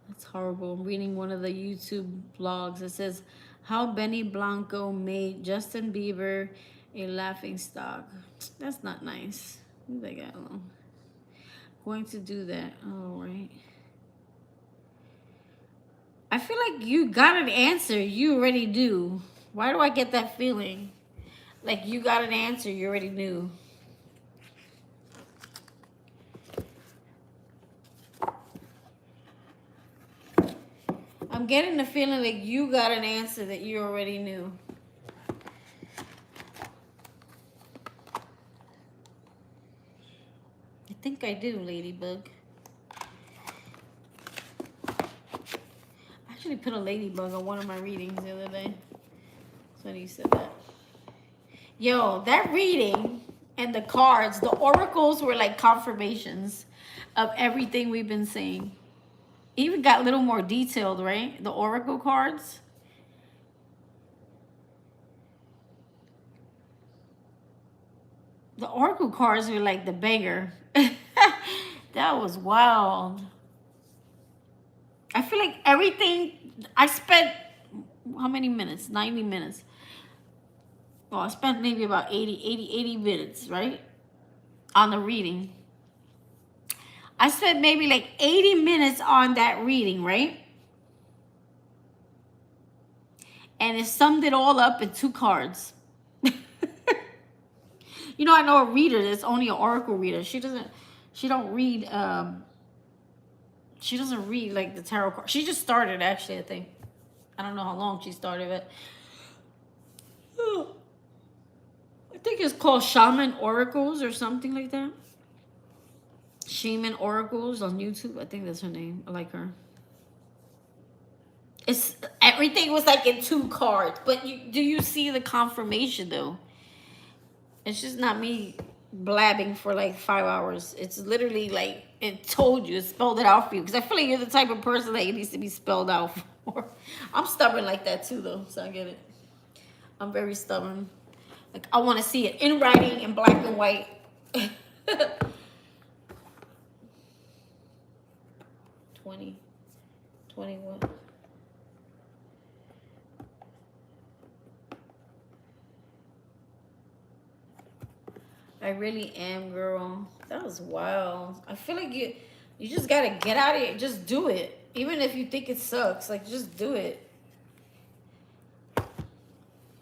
That's horrible. I'm reading one of the YouTube blogs. It says how Benny Blanco made Justin Bieber a laughing stock. That's not nice. Leave that guy alone. Going to do that. All right. I feel like you got an answer. You already knew. Why do I get that feeling? Like you got an answer you already knew. I'm getting the feeling like you got an answer that you already knew. I think I do, Ladybug. I actually put a ladybug on one of my readings the other day. So you said that. Yo, that reading and the cards, the oracles were like confirmations of everything we've been saying. Even got a little more detailed, right? The oracle cards. The oracle cards were like the banger. That was wild. I feel like everything, I spent, how many minutes? 90 minutes. Well, I spent maybe about 80 minutes, right? On the reading. I spent maybe like 80 minutes on that reading, right? And it summed it all up in 2 cards. You know, I know a reader that's only an oracle reader. She doesn't read like the tarot card. She just started, actually, I think. I don't know how long she started, but I think it's called Shaman Oracles or something like that. Shaman Oracles on YouTube. I think that's her name. I like her. It's everything was like in 2 cards, but do you see the confirmation though? It's just not me blabbing for like 5 hours. It's literally like it told you, it spelled it out for you. Because I feel like you're the type of person that it needs to be spelled out for. I'm stubborn like that too, though, so I get it. I'm very stubborn. Like I want to see it in writing in black and white. 20, 21. I really am, girl. That was wild. I feel like you just gotta get out of it. Just do it. Even if you think it sucks, like just do it.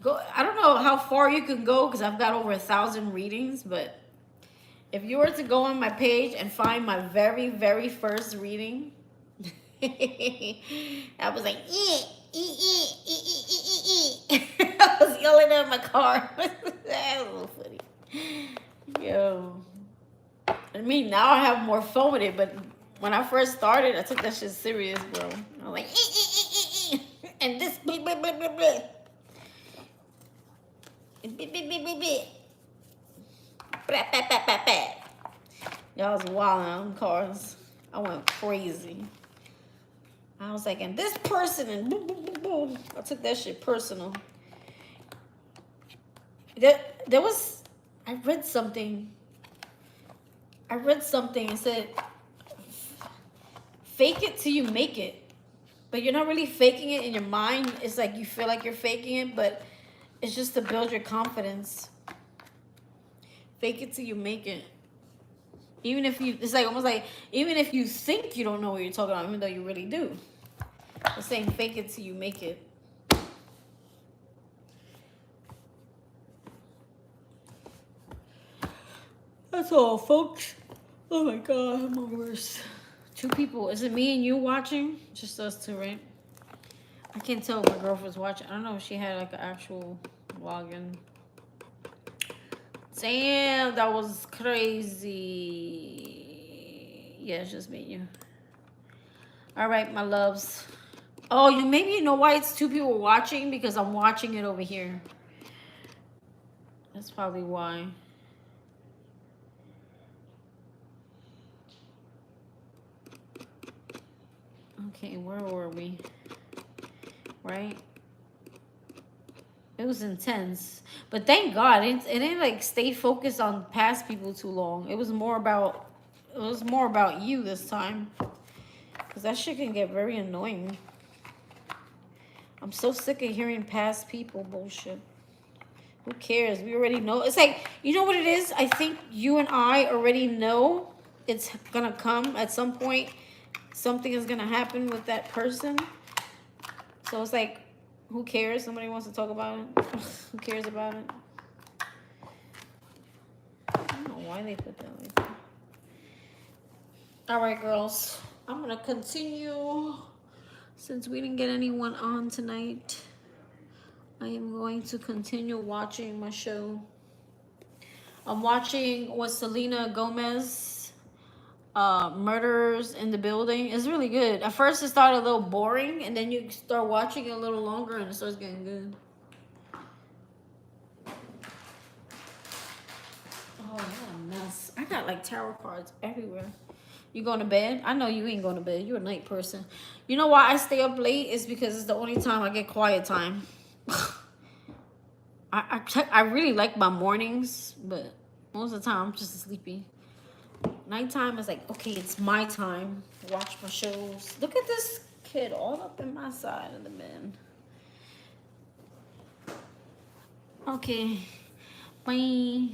Go. I don't know how far you can go because I've got over 1,000 readings, but if you were to go on my page and find my very, very first reading, I was like, I was yelling at my car. That was so funny. Yo. I mean, now I have more fun with it, but when I first started, I took that shit serious, bro. I was like, and this, blah, blah, blah, blah, blah. Y'all was wilding on cars. I went crazy. I was like, and this person, and boom, boom, boom, boom. I took that shit personal. There was, I read something and said, fake it till you make it. But you're not really faking it in your mind. It's like you feel like you're faking it, but it's just to build your confidence. Fake it till you make it. Even if you, it's like almost like, even if you think you don't know what you're talking about, even though you really do. I'm saying fake it till you make it. That's all, folks. Oh my god, I'm on worse. 2 people. Is it me and you watching? Just us 2, right? I can't tell if my girlfriend's watching. I don't know if she had like an actual login. Damn, that was crazy. Yeah, it's just me and you. All right, my loves. Oh, maybe you know why it's 2 people watching? Because I'm watching it over here. That's probably why. Okay, where were we? Right? It was intense. But thank God, it didn't like stay focused on past people too long. It was more about you this time. Because that shit can get very annoying. I'm so sick of hearing past people bullshit. Who cares? We already know. It's like, you know what it is? I think you and I already know it's gonna come at some point. Something is gonna happen with that person. So it's like, who cares? Somebody wants to talk about it. Who cares about it? I don't know why they put that like that. All right, girls. I'm gonna continue. Since we didn't get anyone on tonight, I am going to continue watching my show. I'm watching with Selena Gomez, Murders in the Building. It's really good. At first it started a little boring, and then you start watching it a little longer and it starts getting good. Oh, what a mess. I got like tarot cards everywhere. You going to bed? I know you ain't going to bed. You're a night person. You know why I stay up late? Is because it's the only time I get quiet time. I really like my mornings, but most of the time I'm just sleepy. Nighttime is like, okay, it's my time to watch my shows. Look at this kid all up in my side of the bed. Okay, bye.